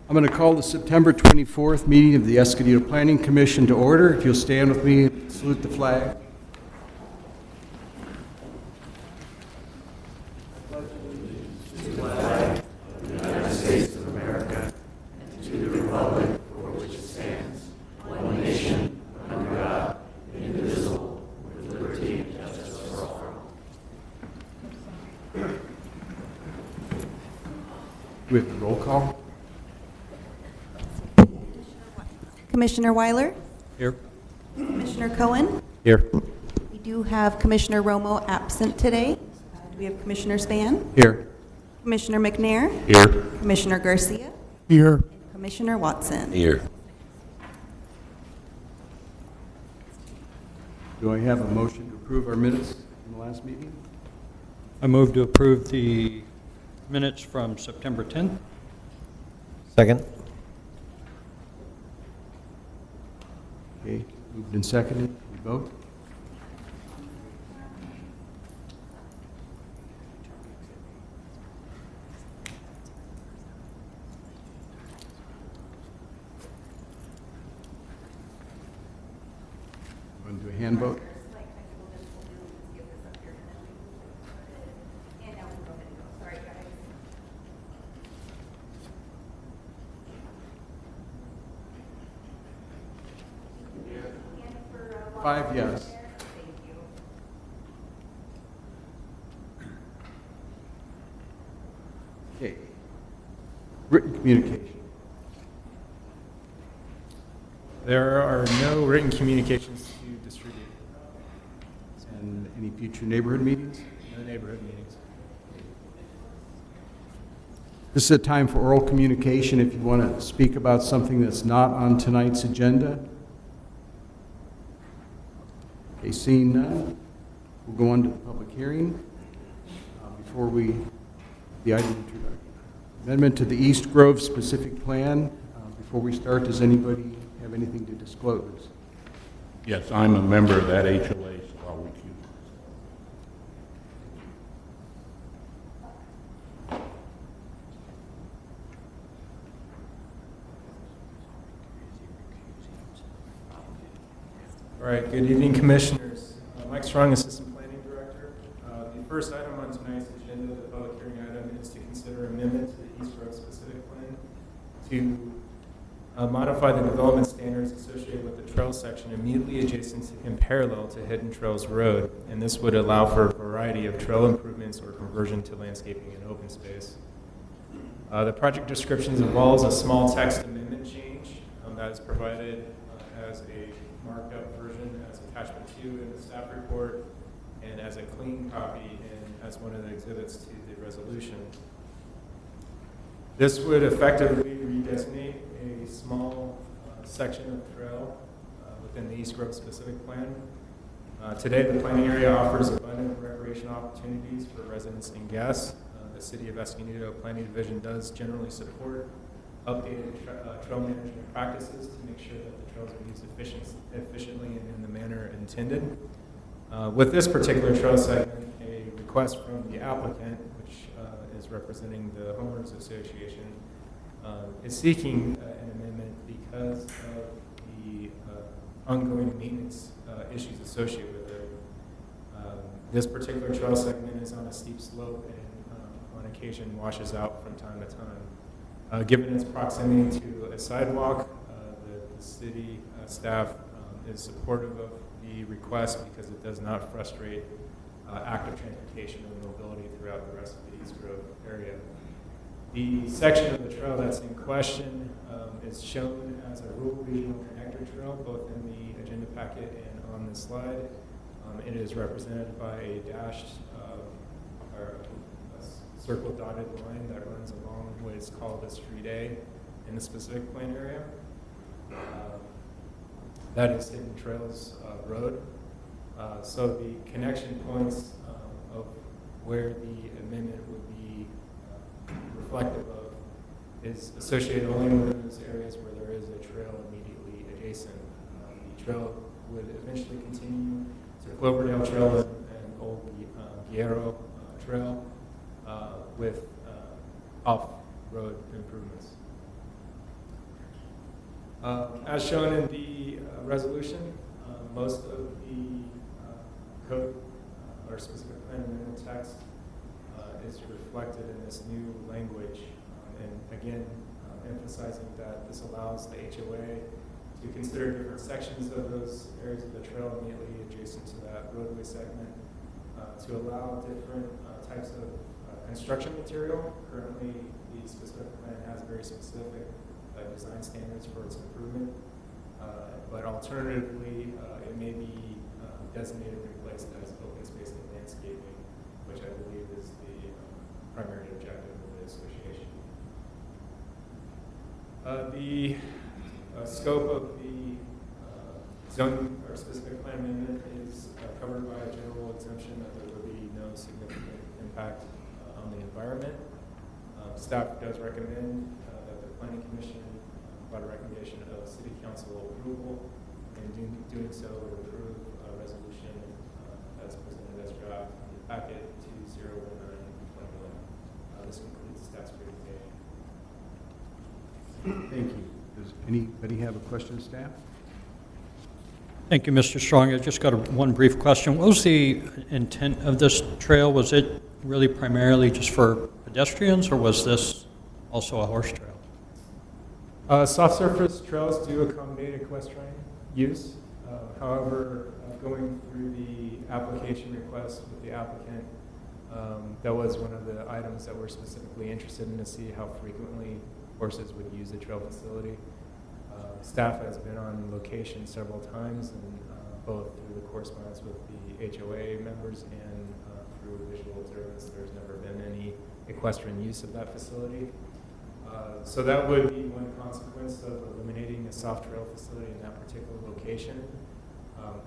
I'm going to call the September 24th meeting of the Escondido Planning Commission to order. If you'll stand with me, salute the flag. We have the roll call. Commissioner Weiler? Here. Commissioner Cohen? Here. We do have Commissioner Romo absent today. Do we have Commissioner Span? Here. Commissioner McNair? Here. Commissioner Garcia? Here. And Commissioner Watson? Here. Do I have a motion to approve our minutes from the last meeting? I move to approve the minutes from September 10th. Second. Okay, moved and seconded. We vote. Want to do a hand vote? Five yes. Okay. Written communication. There are no written communications to distribute. And any future neighborhood meetings? No neighborhood meetings. This is a time for oral communication if you want to speak about something that's not on tonight's agenda. Okay, seeing none, we'll go on to the public hearing. Before we, the item introduction. Amendment to the East Grove specific plan. Before we start, does anybody have anything to disclose? Yes, I'm a member of that HOA, so I'll recuse. All right, good evening, Commissioners. Mike Strong, Assistant Planning Director. The first item on tonight's agenda, the public hearing item, is to consider amendment to the East Grove specific plan to modify the development standards associated with the trail section immediately adjacent to and parallel to Hidden Trails Road, and this would allow for a variety of trail improvements or conversion to landscaping and open space. The project descriptions involves a small text amendment change that is provided as a marked up version as attachment 2 in the staff report and as a clean copy and as one of the exhibits to the resolution. This would effectively redesignate a small section of trail within the East Grove specific plan. Today, the planning area offers abundant recreation opportunities for residents and guests. The City of Escondido Planning Division does generally support updated trail management practices to make sure that the trails are used efficiently and in the manner intended. With this particular trail segment, a request from the applicant, which is representing the Homeowners Association, is seeking an amendment because of the ongoing maintenance issues associated with it. This particular trail segment is on a steep slope and on occasion washes out from time to time. Given its proximity to a sidewalk, the city staff is supportive of the request because it does not frustrate active transportation and mobility throughout the rest of the East Grove area. The section of the trail that's in question is shown as a rural regional connector trail, both in the agenda packet and on this slide. It is represented by a dashed or a circle dotted line that runs along what is called a street A in the specific plan area. That is Hidden Trails Road. So the connection points of where the amendment would be reflective of is associated only within those areas where there is a trail immediately adjacent. The trail would eventually continue to Cloverdale Trail and Old Guerrero Trail with off-road improvements. As shown in the resolution, most of the code or specific plan amendment text is reflected in this new language. And again, emphasizing that this allows the HOA to consider different sections of those areas of the trail immediately adjacent to that roadway segment to allow different types of construction material. Currently, the specific plan has very specific design standards for its improvement, but alternatively, it may be designated and replaced as open space and landscaping, which I believe is the primary objective of the association. The scope of the zoning or specific plan amendment is covered by a general exemption that there will be no significant impact on the environment. Staff does recommend that the Planning Commission provide a recommendation of City Council approval, and doing so would approve a resolution as presented as draft in the packet 2019-2011. This concludes staff's presentation. Thank you. Does anybody have a question of staff? Thank you, Mr. Strong. I just got one brief question. What was the intent of this trail? Was it really primarily just for pedestrians, or was this also a horse trail? Soft surface trails do accommodate equestrian use. However, going through the application request with the applicant, that was one of the items that we're specifically interested in to see how frequently horses would use the trail facility. Staff has been on location several times, and both through the correspondence with the HOA members and through visual observance, there's never been any equestrian use of that facility. So that would be one consequence of eliminating a soft trail facility in that particular location.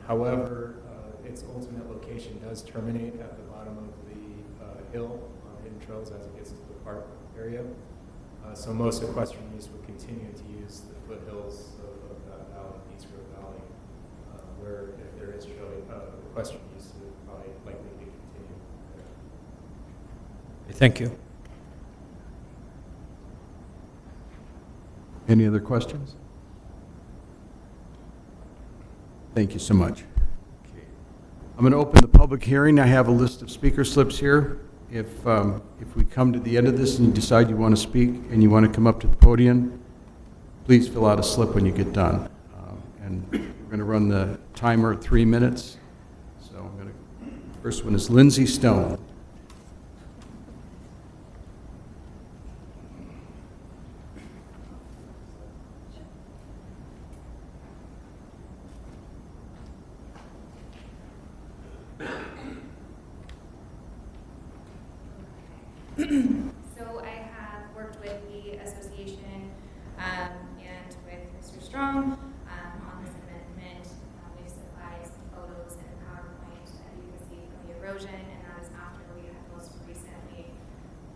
However, its ultimate location does terminate at the bottom of the hill on Hidden Trails as it gets to the park area. So most equestrian use would continue to use the foothills of that valley, East Grove Valley, where if there is equestrian use, it would probably likely be continued there. Thank you. Any other questions? Thank you so much. Okay. I'm going to open the public hearing. I have a list of speaker slips here. If we come to the end of this and you decide you want to speak and you want to come up to the podium, please fill out a slip when you get done. And we're going to run the timer at 3 minutes. So I'm going to, first one is Lindsay Stone. So I have worked with the association and with Mr. Strong on this amendment. We've supplied some photos and a PowerPoint that you can see from the erosion, and that is after we had most recently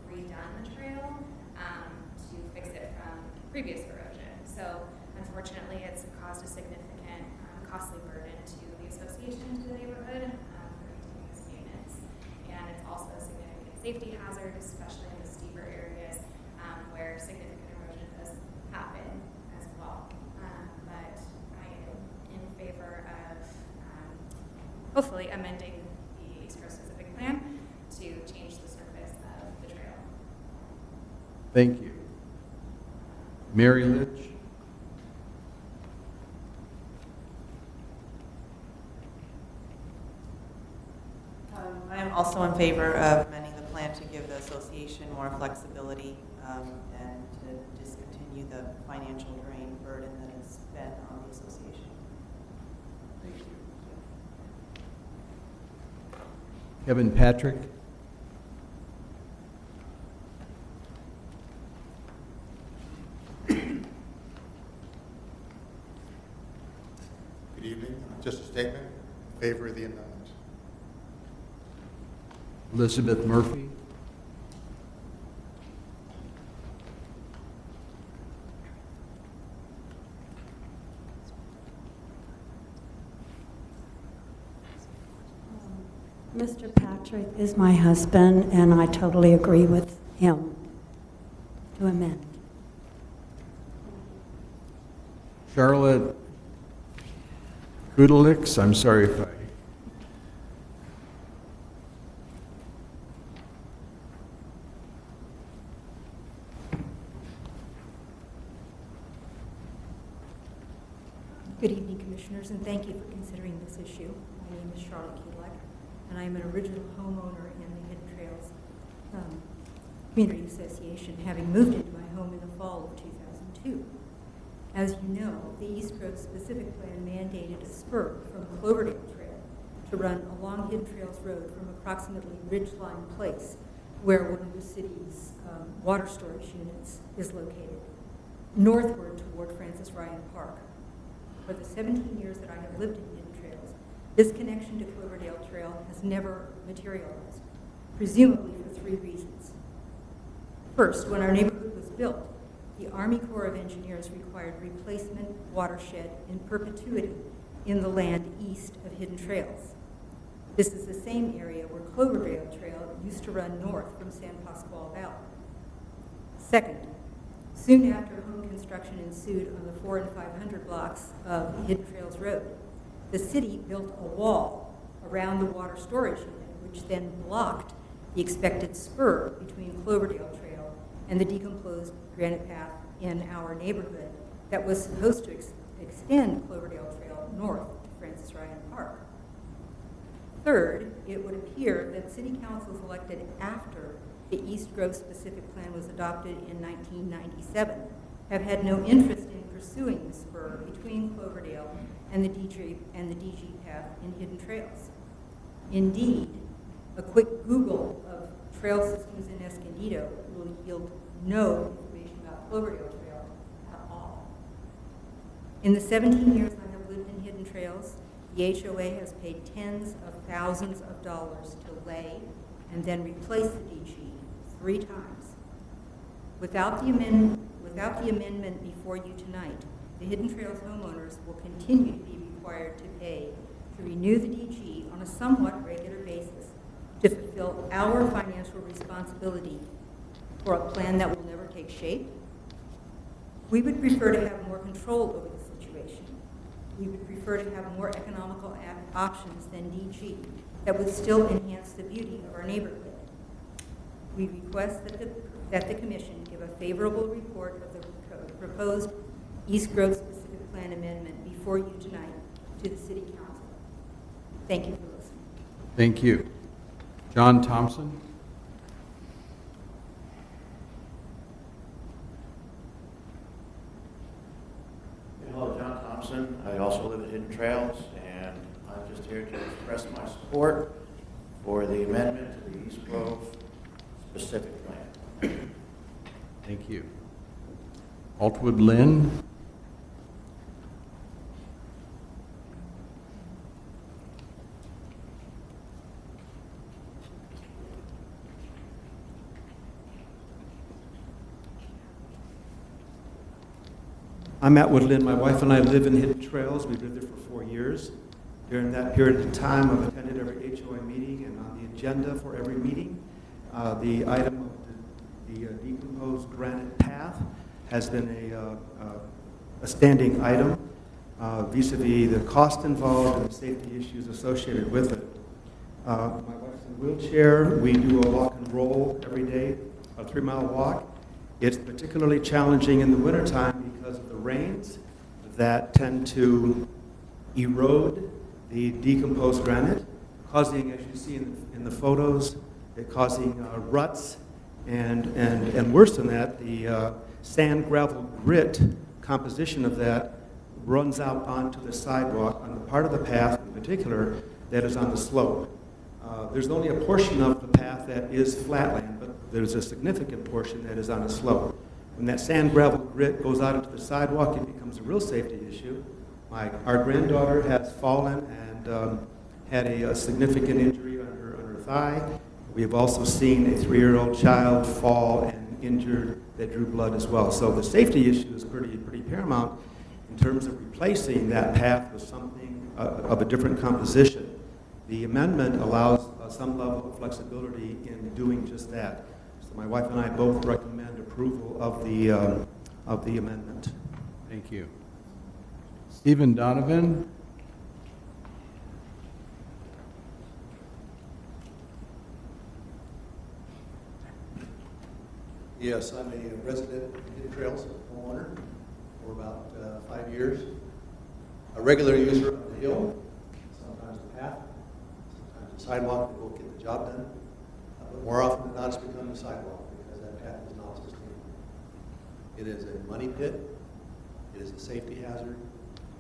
redone the trail to fix it from previous erosion. So unfortunately, it's caused a significant costly burden to the association, to the neighborhood for continuous maintenance, and it's also a significant safety hazard, especially in the steeper areas where significant erosion does happen as well. But I am in favor of hopefully amending the East Coast specific plan to change the surface of the trail. Thank you. Mary Litch. I am also in favor of amending the plan to give the association more flexibility and to discontinue the financial drain burden that has been on the association. Thank you. Kevin Patrick. Good evening. Just a statement in favor of the amendment. Elizabeth Murphy. Mr. Patrick is my husband, and I totally agree with him to amend. Charlotte Kudelix, I'm sorry if I... Good evening, Commissioners, and thank you for considering this issue. My name is Charlotte Kudelek, and I am an original homeowner in the Hidden Trails Community Association, having moved into my home in the fall of 2002. As you know, the East Grove Specific Plan mandated a spur from Cloverdale Trail to run along Hidden Trails Road from approximately Ridgeline Place, where one of the city's water storage units is located, northward toward Francis Ryan Park. For the 17 years that I have lived in Hidden Trails, this connection to Cloverdale Trail has never materialized, presumably for 3 reasons. First, when our neighborhood was built, the Army Corps of Engineers required replacement watershed in perpetuity in the land east of Hidden Trails. This is the same area where Cloverdale Trail used to run north from San Pasqual Valley. Second, soon after home construction ensued on the 400 and 500 blocks of Hidden Trails Road, the city built a wall around the water storage unit, which then blocked the expected spur between Cloverdale Trail and the decomposed granite path in our neighborhood that was supposed to extend Cloverdale Trail north to Francis Ryan Park. Third, it would appear that city councils elected after the East Grove Specific Plan was adopted in 1997 have had no interest in pursuing the spur between Cloverdale and the DG path in Hidden Trails. Indeed, a quick Google of trail systems in Escondido will yield no information about Cloverdale Trail at all. In the 17 years I have lived in Hidden Trails, the HOA has paid tens of thousands of dollars to lay and then replace the DG 3 times. Without the amendment before you tonight, the Hidden Trails homeowners will continue to be required to pay to renew the DG on a somewhat regular basis to fulfill our financial responsibility for a plan that will never take shape. We would prefer to have more control over the situation. We would prefer to have more economical options than DG that would still enhance the beauty of our neighborhood. We request that the Commission give a favorable report of the proposed East Grove Specific Plan amendment before you tonight to the City Council. Thank you for listening. Thank you. John Thompson? Hello, John Thompson. I also live at Hidden Trails, and I'm just here to express my support for the amendment to the East Grove Specific Plan. Thank you. Altwood Lynn? I'm Matt Woodland. My wife and I live in Hidden Trails. We've lived there for 4 years. During that period of time, I've attended every HOA meeting, and on the agenda for every meeting, the item of the decomposed granite path has been a standing item vis-a-vis the cost involved and the safety issues associated with it. My wife's in a wheelchair. We do a walk and roll every day, a 3-mile walk. It's particularly challenging in the wintertime because of the rains that tend to erode the decomposed granite, causing, as you see in the photos, it causing ruts, and worse than that, the sand, gravel, grit composition of that runs out onto the sidewalk on the part of the path in particular that is on the slope. There's only a portion of the path that is flatland, but there's a significant portion that is on a slope. When that sand, gravel, grit goes out into the sidewalk, it becomes a real safety issue. Our granddaughter has fallen and had a significant injury on her thigh. We have also seen a 3-year-old child fall and injured that drew blood as well. So the safety issue is pretty paramount in terms of replacing that path with something of a different composition. The amendment allows some level of flexibility in doing just that. So my wife and I both recommend approval of the amendment. Thank you. Stephen Donovan. Yes, I'm a resident of Hidden Trails, homeowner for about 5 years. A regular user of the hill, sometimes the path, sometimes the sidewalk to both get the job done. But more often than not, it's become the sidewalk because that path is not sustainable. It is a money pit. It is a safety hazard.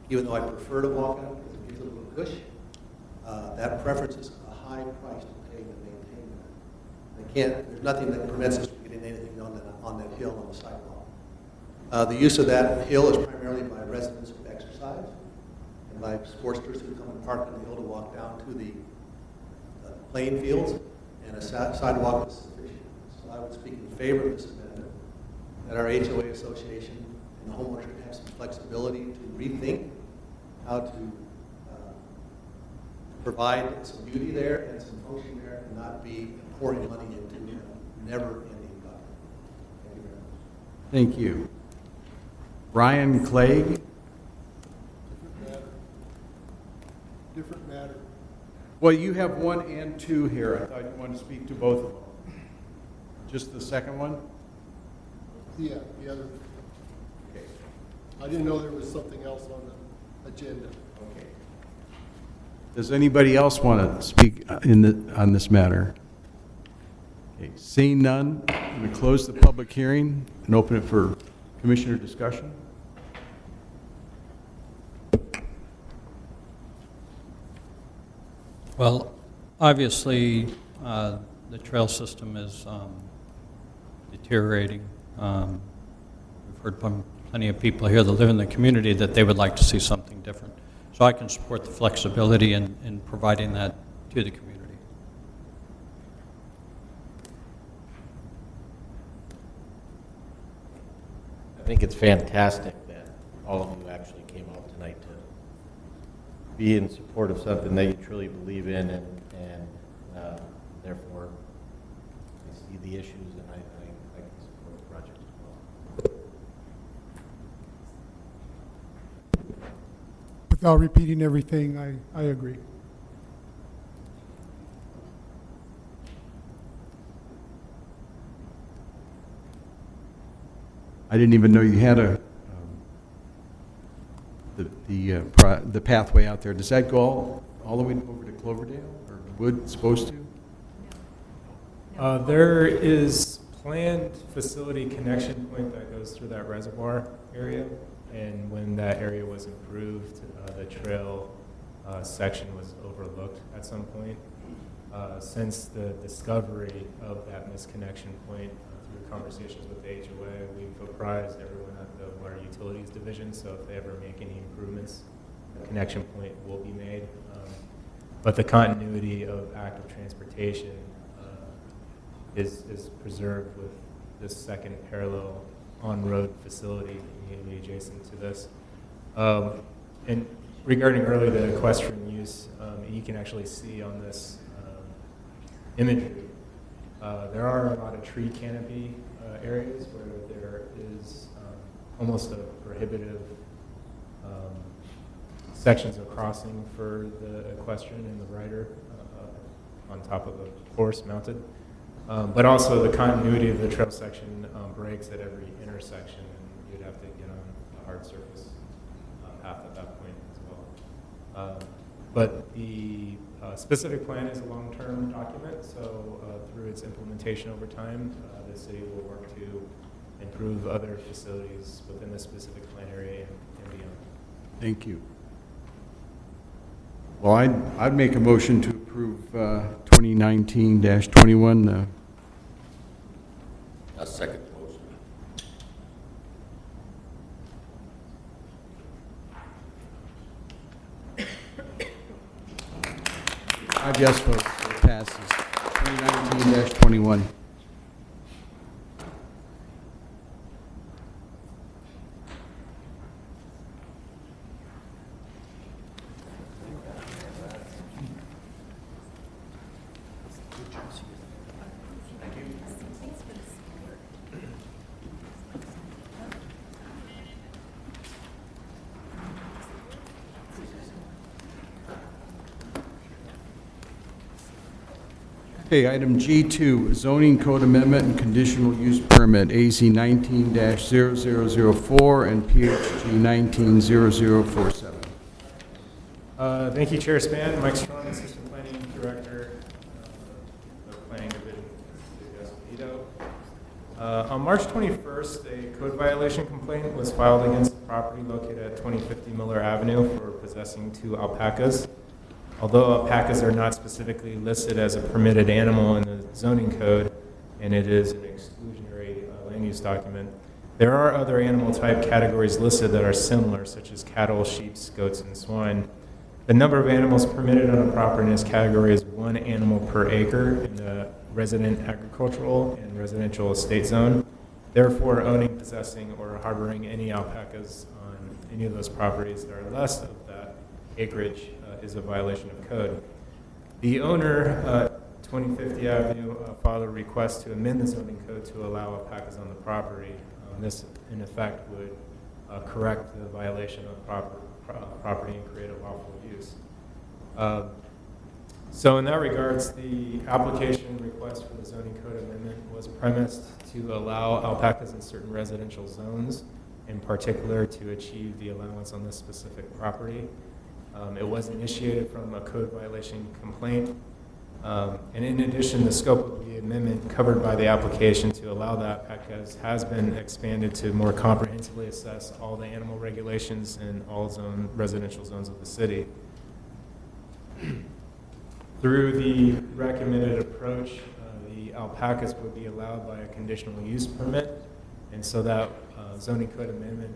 Even though I prefer to walk out because it gives a little push, that preference is a high price to pay to maintain that. There's nothing that prevents us from getting anything on that hill on the sidewalk. The use of that hill is primarily by residents who exercise and by sportsters who come and park on the hill to walk down to the playing fields, and a sidewalk is sufficient. So I would speak in favor of this amendment, that our HOA association and the homeowners should have some flexibility to rethink how to provide some beauty there and some function there and not be pouring money into a never-ending bucket. Thank you very much. Thank you. Brian Clegg. Different matter. Well, you have 1 and 2 here. I thought you wanted to speak to both of them. Just the second one? Yeah, the other. Okay. I didn't know there was something else on the agenda. Okay. Does anybody else want to speak on this matter? Okay. Seeing none, I'm going to close the public hearing and open it for commissioner discussion. Well, obviously, the trail system is deteriorating. We've heard from plenty of people here that live in the community that they would like to see something different. So I can support the flexibility in providing that to the community. I think it's fantastic that all of you actually came out tonight to be in support of something that you truly believe in, and therefore I see the issues, and I can support the project as well. Without repeating everything, I agree. I didn't even know you had the pathway out there. Does that go all the way over to Cloverdale, or would supposed to? There is planned facility connection point that goes through that reservoir area, and when that area was improved, the trail section was overlooked at some point. Since the discovery of that misconnection point through conversations with the HOA, we've apprised everyone at the Water Utilities Division, so if they ever make any improvements, a connection point will be made. But the continuity of active transportation is preserved with this second parallel on-road facility immediately adjacent to this. And regarding earlier the equestrian use, you can actually see on this imagery, there are a lot of tree canopy areas where there is almost a prohibitive sections of crossing for the equestrian and the rider on top of a horse mounted. But also the continuity of the trail section breaks at every intersection, and you'd have to get on a hard surface path at that point as well. But the specific plan is a long-term document, so through its implementation over time, the city will work to improve other facilities within the specific plan area and beyond. Thank you. Well, I'd make a motion to approve 2019-21. A second motion. Five yes votes, it passes. 2019-21. Okay, item G2, zoning code amendment and conditional use permit, AZ 19-0004 and PHG 19-0047. Thank you, Chair Span. Mike Strong, Assistant Planning Director of Planning Division, Escondido. On March 21st, a code violation complaint was filed against the property located at 2050 Miller Avenue for possessing 2 alpacas. Although alpacas are not specifically listed as a permitted animal in the zoning code, and it is an exclusionary land use document, there are other animal type categories listed that are similar, such as cattle, sheep, goats, and swine. The number of animals permitted on a property in this category is 1 animal per acre in the resident agricultural and residential estate zone. Therefore, owning, possessing, or harboring any alpacas on any of those properties that are less of that acreage is a violation of code. The owner, 2050 Avenue, filed a request to amend the zoning code to allow alpacas on the property. This, in effect, would correct the violation of property and create a lawful use. So in that regards, the application request for the zoning code amendment was premised to allow alpacas in certain residential zones, in particular to achieve the allowance on this specific property. It was initiated from a code violation complaint. And in addition, the scope of the amendment covered by the application to allow the alpacas has been expanded to more comprehensively assess all the animal regulations in all residential zones of the city. Through the recommended approach, the alpacas would be allowed by a conditional use permit, and so that zoning code amendment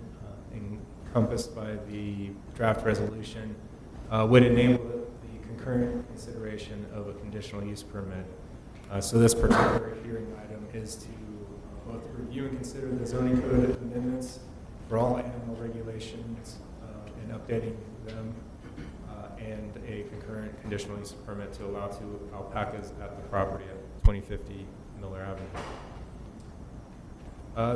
encompassed by the draft resolution would enable the concurrent consideration of a conditional use permit. So this particular hearing item is to both review and consider the zoning code amendments for all animal regulations and updating them, and a concurrent conditional use permit to allow 2 alpacas at the property at 2050 Miller Avenue.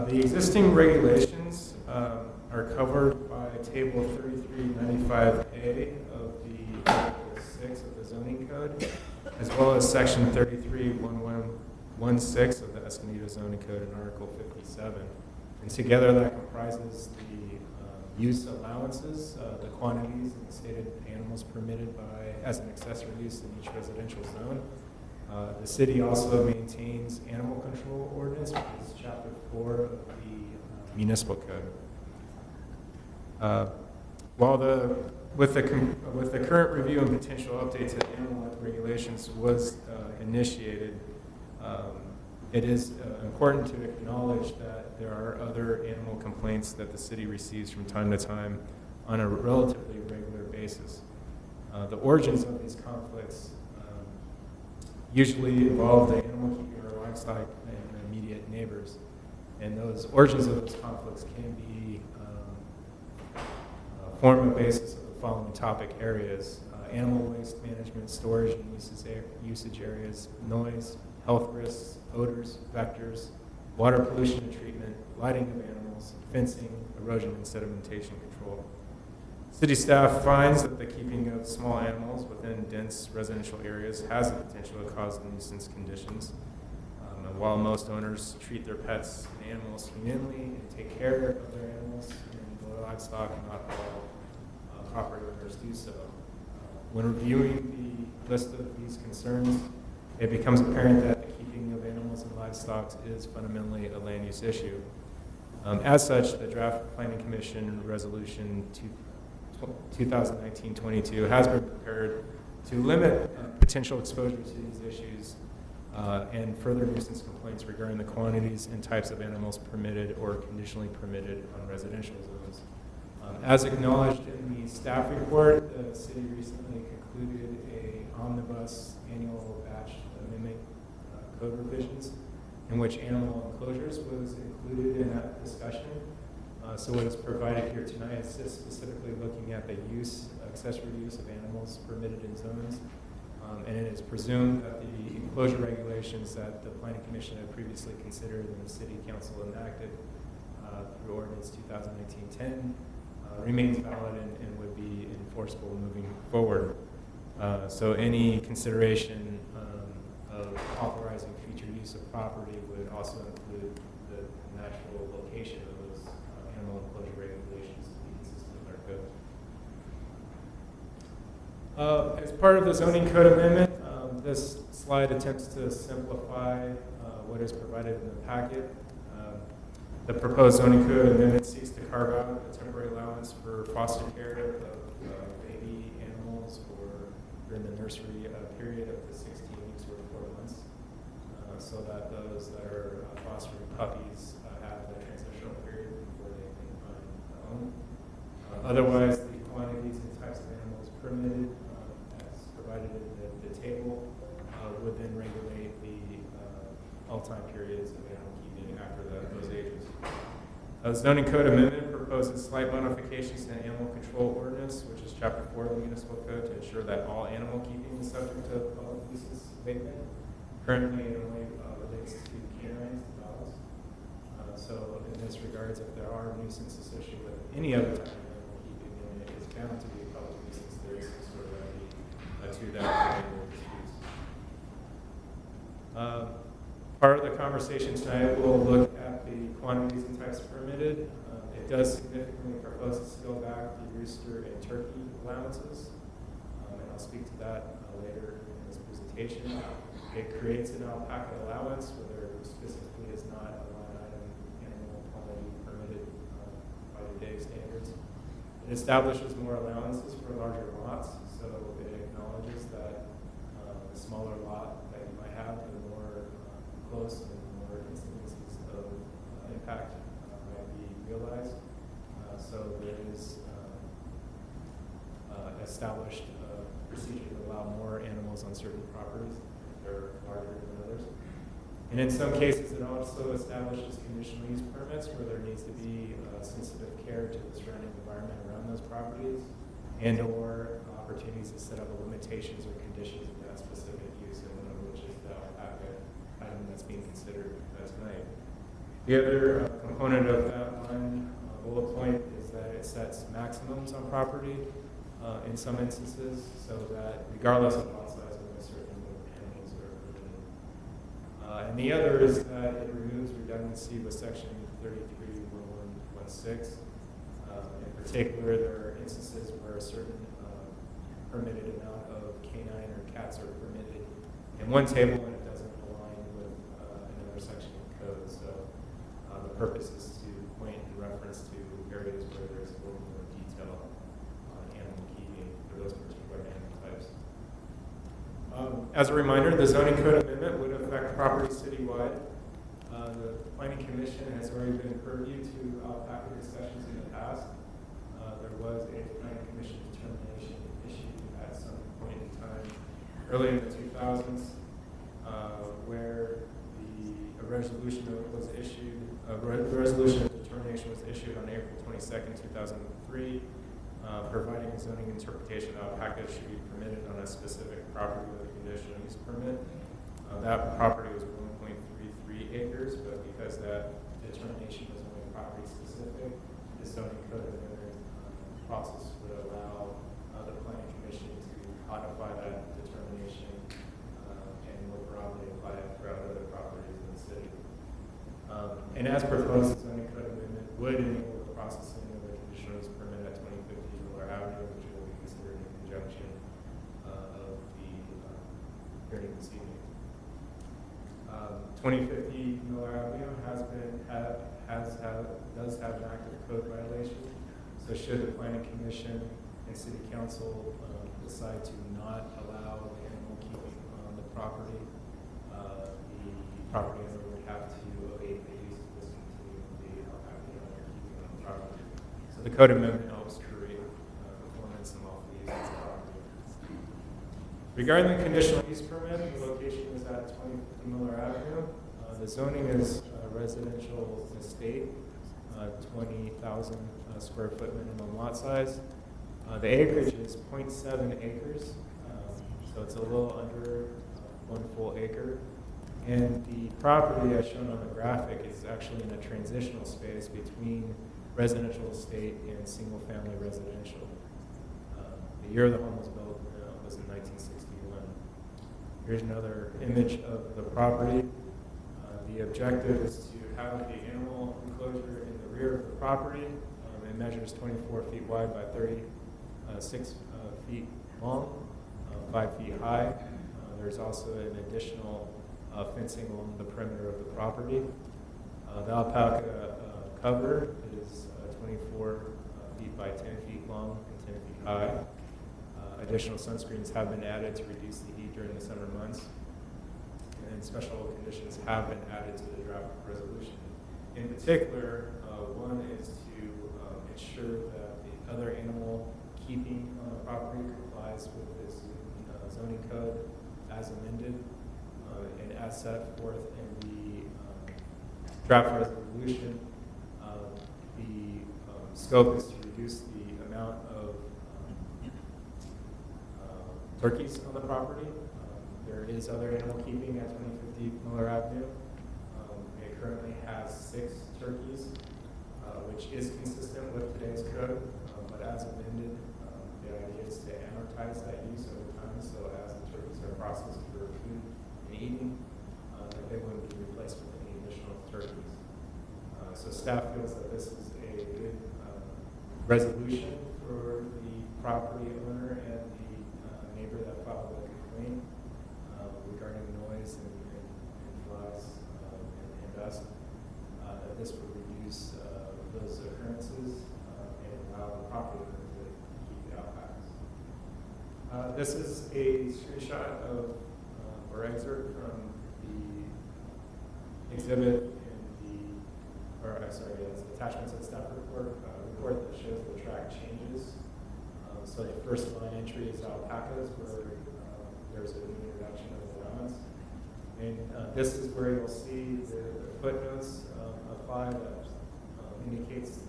The existing regulations are covered by Table 3395A of the Article 6 of the zoning code, as well as Section 331116 of the Escondido zoning code in Article 57. And together that comprises the use allowances, the quantities and stated animals permitted as an accessory use in each residential zone. The city also maintains animal control ordinance, which is Chapter 4 of the municipal code. With the current review and potential updates to animal regulations was initiated, it is important to acknowledge that there are other animal complaints that the city receives from time to time on a relatively regular basis. The origins of these conflicts usually involve the animal keeping or livestock and immediate neighbors. And those origins of those conflicts can be form a basis of the following topic areas: animal waste management, storage and usage areas, noise, health risks, odors, vectors, water pollution and treatment, lighting of animals, fencing, erosion and sedimentation control. City staff finds that the keeping of small animals within dense residential areas has the potential to cause nuisance conditions. And while most owners treat their pets and animals humanely and take care of their animals and their livestock, not all property owners do so. When reviewing the list of these concerns, it becomes apparent that the keeping of animals and livestock is fundamentally a land use issue. As such, the draft Planning Commission Resolution 2019-22 has been prepared to limit potential exposure to these issues and further nuisance complaints regarding the quantities and types of animals permitted or conditionally permitted on residential zones. As acknowledged in the staff report, the city recently concluded an omnibus annual batch amendment code revisions in which animal enclosures was included in that discussion. So what is provided here tonight is just specifically looking at the accessory use of animals permitted in zones. And it is presumed that the enclosure regulations that the Planning Commission had previously considered and the City Council enacted through Ordinance 2019-10 remains valid and would be enforceable moving forward. So any consideration of also include the natural location of those animal enclosure regulations to be consistent with our code. As part of the zoning code amendment, this slide attempts to simplify what is provided in the packet. The proposed zoning code amendment seeks to carve out a temporary allowance for foster care of baby animals or during the nursery period up to 16 weeks or 4 months, so that those that are fostering puppies have the transitional period before they can find a home. Otherwise, the quantities and types of animals permitted, as provided in the table, would then regulate the all time periods of animal keeping after those ages. The zoning code amendment proposes slight modifications to the animal control ordinance, which is chapter 4 of the municipal code, to ensure that all animal keeping is subject to public nuisance abatement. Currently, it only relates to canines and dogs. So in this regards, if there are nuisance associated with any other type of animal keeping, then it is bound to be a public nuisance. There is some sort of remedy to that particular dispute. Part of the conversation tonight, we'll look at the quantities and types permitted. It does significantly propose to scale back the rooster and turkey allowances, and I'll speak to that later in this presentation. It creates an alpaca allowance where there specifically is not a line item animal quantity permitted by the DAVE standards. It establishes more allowances for larger lots, so it acknowledges that the smaller lot that you might have, the more close and more instances of impact might be realized. So there is established procedure to allow more animals on certain properties if they're larger than others. And in some cases, it also establishes conditional use permits where there needs to be sensitive care to the surrounding environment around those properties, and or opportunities to set up limitations or conditions of that specific use, and one of which is the alpaca item that's being considered tonight. The other component of that one bullet point is that it sets maximums on property in some instances, so that regardless of lot size, only certain animals are permitted. And the other is that it removes redundancy with section 331116. In particular, there are instances where a certain permitted amount of canine or cats are permitted in one table and it doesn't align with another section of code. So the purpose is to point in reference to areas where there's a little more detail on animal keeping for those particular animal types. As a reminder, the zoning code amendment would affect property citywide. The Planning Commission has already been purview to alpaca discussions in the past. There was a Planning Commission determination issued at some point in time early in the 2000s where a resolution was issued. A resolution of determination was issued on April 22nd, 2003, providing a zoning interpretation of alpaca should be permitted on a specific property with a conditional use permit. That property was 1.33 acres, but because that determination was only property specific, the zoning code amendment process would allow the Planning Commission to codify that determination and more broadly apply it throughout other properties in the city. And as proposed, the zoning code amendment would enable the processing of the conditional use permit at 2050 Miller Avenue, which will be considered in conjunction of the hearing this evening. 2050 Miller Avenue does have an active code violation. So should the Planning Commission and City Council decide to not allow animal keeping on the property, the property owner would have to abate the use of discontinue the alpaca keeping on the property. So the code amendment helps create performance and lawful use of the property. Regarding the conditional use permit, the location is at 2050 Miller Avenue. The zoning is residential estate, 20,000 square foot minimum lot size. The acreage is 0.7 acres, so it's a little under 1 full acre. And the property, as shown on the graphic, is actually in a transitional space between residential estate and single-family residential. The year the home was built was in 1961. Here's another image of the property. The objective is to have the animal enclosure in the rear of the property. It measures 24 feet wide by 36 feet long, 5 feet high. There's also an additional fencing along the perimeter of the property. The alpaca cover is 24 feet by 10 feet long and 10 feet high. Additional sunscreens have been added to reduce the heat during the summer months. And special conditions have been added to the draft resolution. In particular, one is to ensure that the other animal keeping on the property complies with this zoning code as amended and as set forth in the draft resolution. The scope is to reduce the amount of turkeys on the property. There is other animal keeping at 2050 Miller Avenue. It currently has 6 turkeys, which is consistent with today's code, but as amended, the idea is to amortize that use over time, so as the turkeys are processed for food and eating, that they wouldn't be replaced with any additional turkeys. So staff feels that this is a good resolution for the property owner and the neighbor that filed the complaint regarding noise and flies and dust. That this would reduce those occurrences and allow the property owner to keep the alpacas. This is a screenshot of or excerpt from the exhibit attachments of the staff report that shows the track changes. So the first line entry is alpacas, where there's an introduction of allowance. And this is where you'll see the footnotes apply that indicates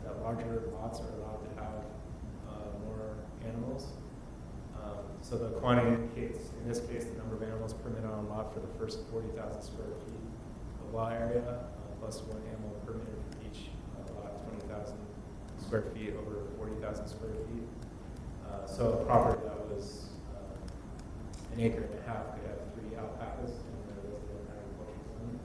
that larger lots are allowed to have more animals. So the quantity indicates, in this case, the number of animals permitted on a lot for the first 40,000 square feet of lot area, plus 1 animal permitted for each lot 20,000 square feet over 40,000 square feet. So a property that was an acre and a half could have 3 alpacas in the residential agricultural zone.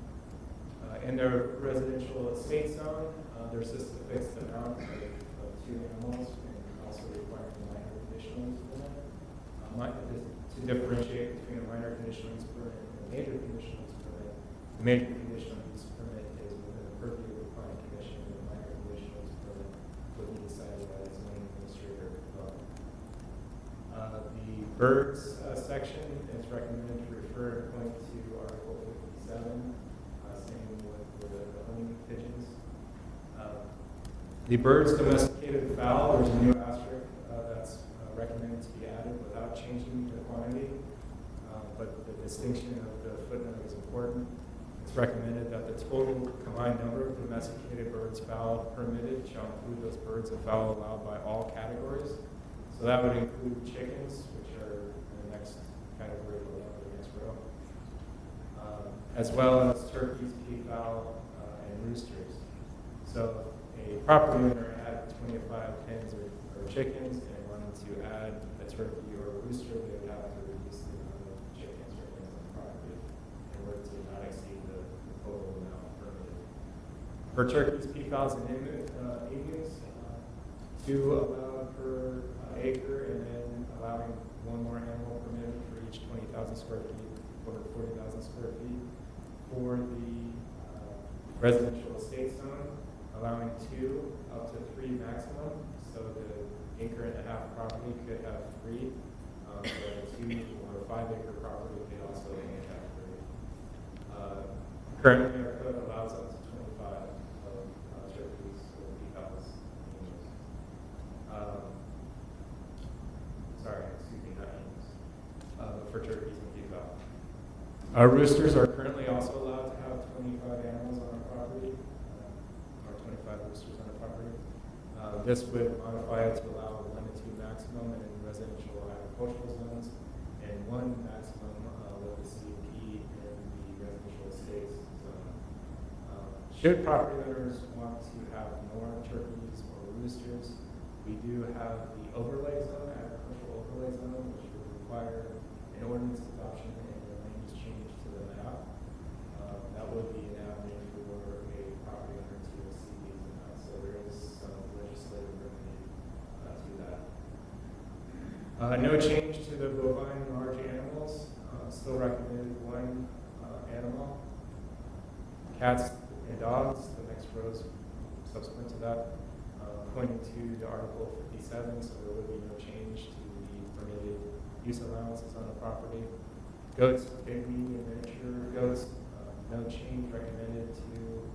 In the residential estate zone, there's just a fixed amount of 2 animals and also requiring a minor conditional use permit. To differentiate between a minor conditional use permit and a major conditional use permit, the major conditional use permit is within the purview of the planning commission, and the minor conditional use permit would be decided by the zoning administrator. The birds section is recommended to refer and point to Article 57, same with the hunting pigeons. The birds domesticated fowl, there's a new asterisk that's recommended to be added without changing the quantity, but the distinction of the footnote is important. It's recommended that the total combined number of domesticated birds fowl permitted shall include those birds and fowl allowed by all categories. So that would include chickens, which are in the next category below the next row, as well as turkeys, peafowl, and roosters. So a property owner had 25 hens or chickens and wanted to add a turkey or a rooster, they would have to reduce the amount of chickens or hens on the property in order to not exceed the total amount permitted. For turkeys, peafowls, and emus, 2 allowed per acre, and then allowing 1 more animal permitted for each 20,000 square feet or 40,000 square feet. For the residential estate zone, allowing 2 up to 3 maximum. So the acre and a half property could have 3. The 2 or 5 acre property could also only have 3. Currently, our code allows up to 25 of turkeys or peacocks. For turkeys and peacock. Our roosters are currently also allowed to have 25 animals on our property, or 25 roosters on our property. This would modify it to allow 1 to 2 maximum in residential agricultural zones, and 1 maximum with the CUP in the residential estates zone. Should property owners want to have more turkeys or roosters, we do have the overlay zone, agricultural overlay zone, which would require an ordinance adoption and a land use change to the map. That would be an No change to the bovine and large animals. Still recommended one animal. Cats and dogs, the next row is subsequent to that, pointing to the Article 57, so there would be no change to the permitted use allowances on the property. Goats, big, medium, miniature goats, no change recommended to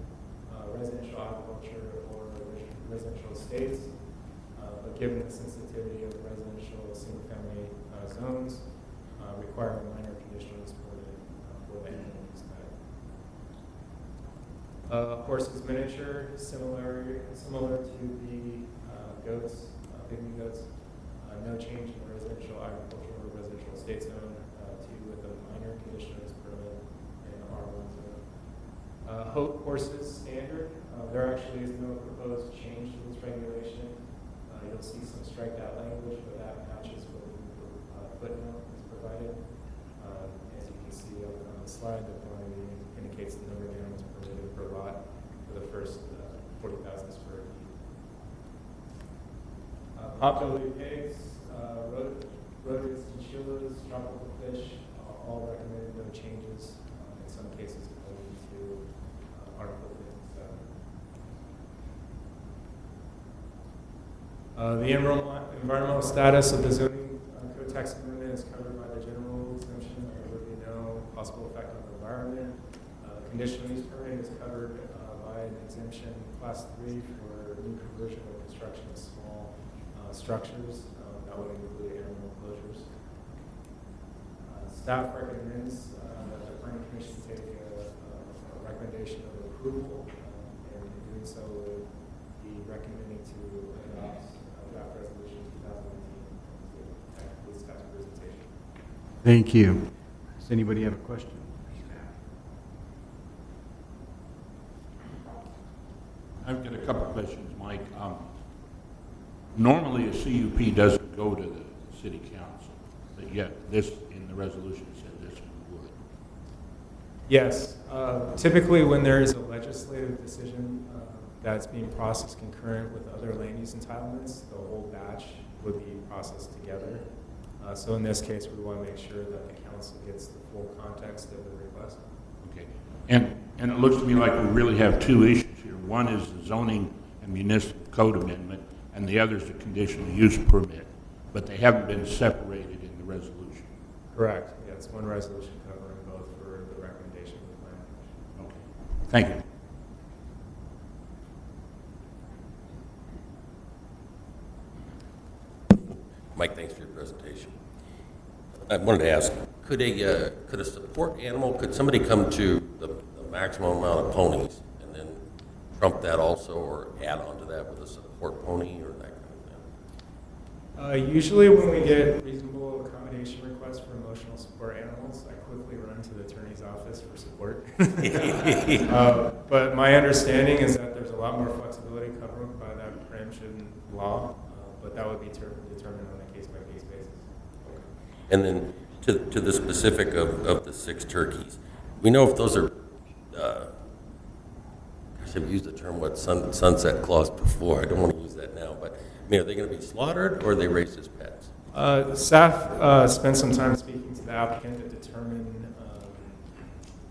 residential agriculture or residential estates. But given the sensitivity of residential single-family zones, requiring minor conditional use permit for the animal use type. Horses miniature, similar to the goats, pygmy goats. No change in residential agriculture or residential estate zone, with a minor conditional use permit in the R1 zone. Horses standard. There actually is no proposed change to this regulation. You'll see some striked out language, but that matches what the footnote is provided. As you can see on the slide, the quantity indicates the number of animals permitted per lot for the first 40,000 square feet. Potbelly pigs, rodents, chinchillas, tropical fish, all recommended, no changes. In some cases, according to Article 57. The environmental status of the zoning code text amendment is covered by the general exemption. There would be no possible effect on the environment. Conditional use permit is covered by an exemption class 3 for new conversion or construction of small structures. That would include animal enclosures. Staff recommends that the planning commission take a recommendation of approval, and in doing so would be recommending to adopt draft resolution 2019 with staff presentation. Thank you. Does anybody have a question? I've got a couple of questions, Mike. Normally, a CUP doesn't go to the city council, but yet this, in the resolution, said this one would. Yes. Typically, when there is a legislative decision that's being processed concurrent with other land use entitlements, the whole batch would be processed together. So in this case, we want to make sure that the council gets the full context of the request. Okay. And it looks to me like we really have two issues here. One is the zoning and municipal code amendment, and the other is the conditional use permit. But they haven't been separated in the resolution. Correct. Yeah, it's one resolution covering both for the recommendation of the planning commission. Okay. Thank you. Mike, thanks for your presentation. I wanted to ask, could a support animal, could somebody come to the maximum amount of ponies and then trump that also, or add on to that with a support pony or that kind of thing? Usually when we get reasonable accommodation requests for emotional support animals, I quickly run to the attorney's office for support. But my understanding is that there's a lot more flexibility covered by that preemption law, but that would be determined on a case-by-case basis. And then to the specific of the 6 turkeys, we know if those are, I've used the term, sunset clause before. I don't want to use that now, but I mean, are they going to be slaughtered or are they raised as pets? Staff spent some time speaking to the applicant to determine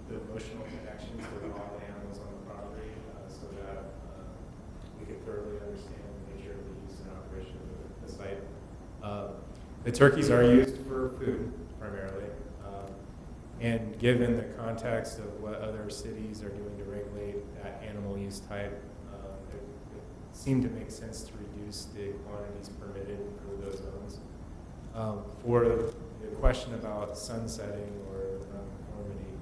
the emotional connections with all the animals on the property so that we could thoroughly understand the nature of the use and operation of the site. The turkeys are used for food, primarily. And given the context of what other cities are doing to regulate that animal use type, it seemed to make sense to reduce the quantities permitted for those zones. For the question about sunsetting or nonconformity,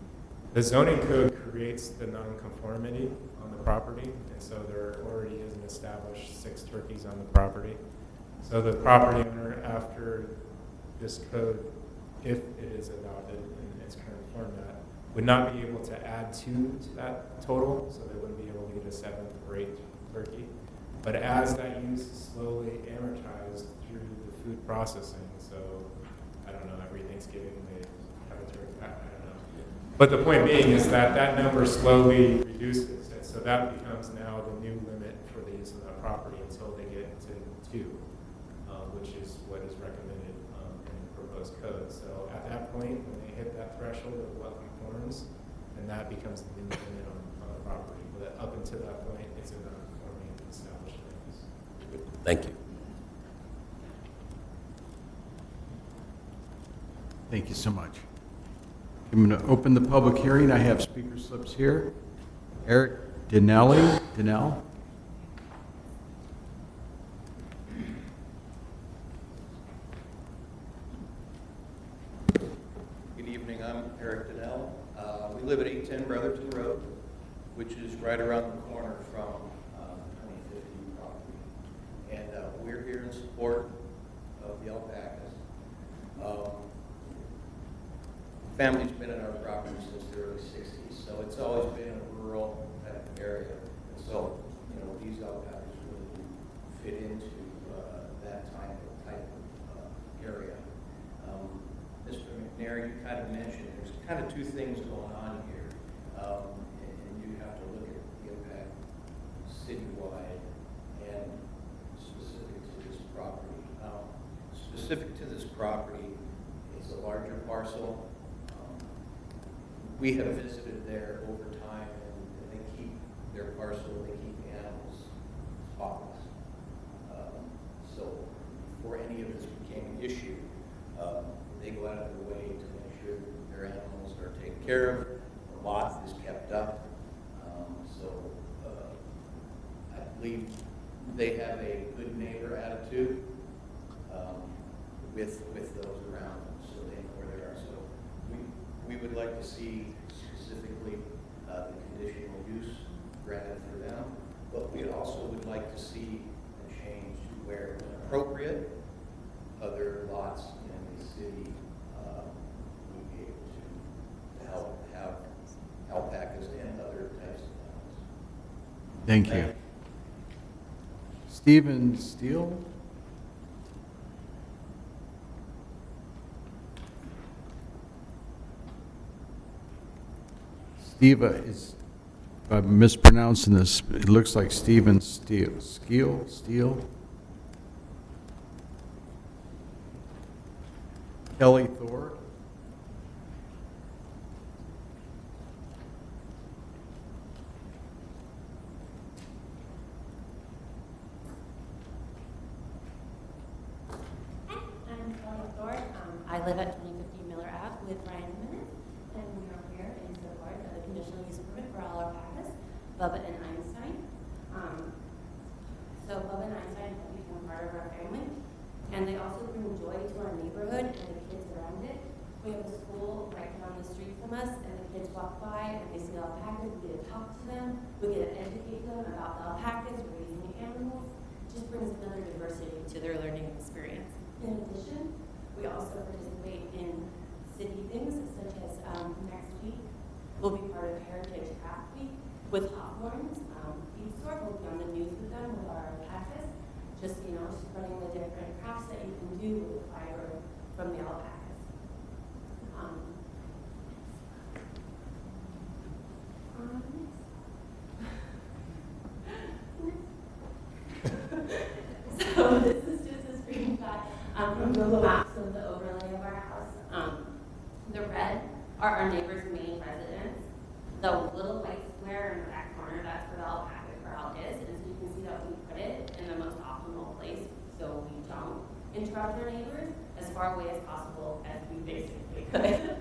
the zoning code creates the nonconformity on the property, and so there already is an established 6 turkeys on the property. So the property owner, after this code, if it is adopted in its current format, would not be able to add 2 to that total, so they wouldn't be able to get a 7th or 8th turkey. But as that use is slowly amortized through the food processing, so I don't know, every Thanksgiving they have a turkey, I don't know. But the point being is that that number slowly reduces, and so that becomes now the new limit for the use of that property until they get to 2, which is what is recommended code. So at that point, when they hit that threshold of what conforms, then that becomes the new limit on the property. But up until that point, it's a non-conforming established limits. Thank you. Thank you so much. I'm going to open the public hearing. I have speaker slips here. Eric Donnell. Good evening, I'm Eric Donnell. We live at 810 Brotherton Road, which is right around the corner from 2050 property. And we're here in support of the alpacas. Family's been in our property since the early 60s, so it's always been a rural type of area. And so, you know, these alpacas really fit into that type of area. Mr. McNair, you kind of mentioned there's kind of two things going on here, and you have to look at the impact citywide and specific to this property. Specific to this property, it's a larger parcel. We have visited there over time, and they keep their parcel, they keep the animals spotless. So before any of this became an issue, they go out of their way to make sure that their animals are taken care of, the lot is kept up. I believe they have a good neighbor attitude with those around them, so they know where they are. So we would like to see specifically the conditional use granted for them, but we also would like to see a change to where, when appropriate, other lots in the city would be able to help have alpacas and other types of animals. Thank you. Stephen Steele. Steva is, if I'm mispronouncing this, it looks like Stephen Steele. Steele? Kelly Thor. I'm Kelly Thor. I live at 2050 Miller Ave with Ryan Minute, and we are here in support of the conditional use permit for all alpacas, Bubba and Einstein. So Bubba and Einstein have become part of our family, and they also bring joy to our neighborhood and the kids around it. We have a school right down the street from us, and the kids walk by and they see alpacas. We get to talk to them. We get to educate them about the alpacas, raising the animals. It just brings another diversity to their learning experience. In addition, we also participate in city things such as next week we'll be part of Heritage Craft Week with Hawthorns. Feed Store will be on the news with them with our alpacas. Just, you know, spreading the different crafts that you can do with fiber from the alpacas. So this is just a screenshot from Google Maps of the overlay of our house. The red are our neighbor's main residence. The little white square in the back corner, that's where the alpaca corral is. And so you can see that we put it in the most optimal place so we don't interrupt our neighbors as far away as possible as we basically could.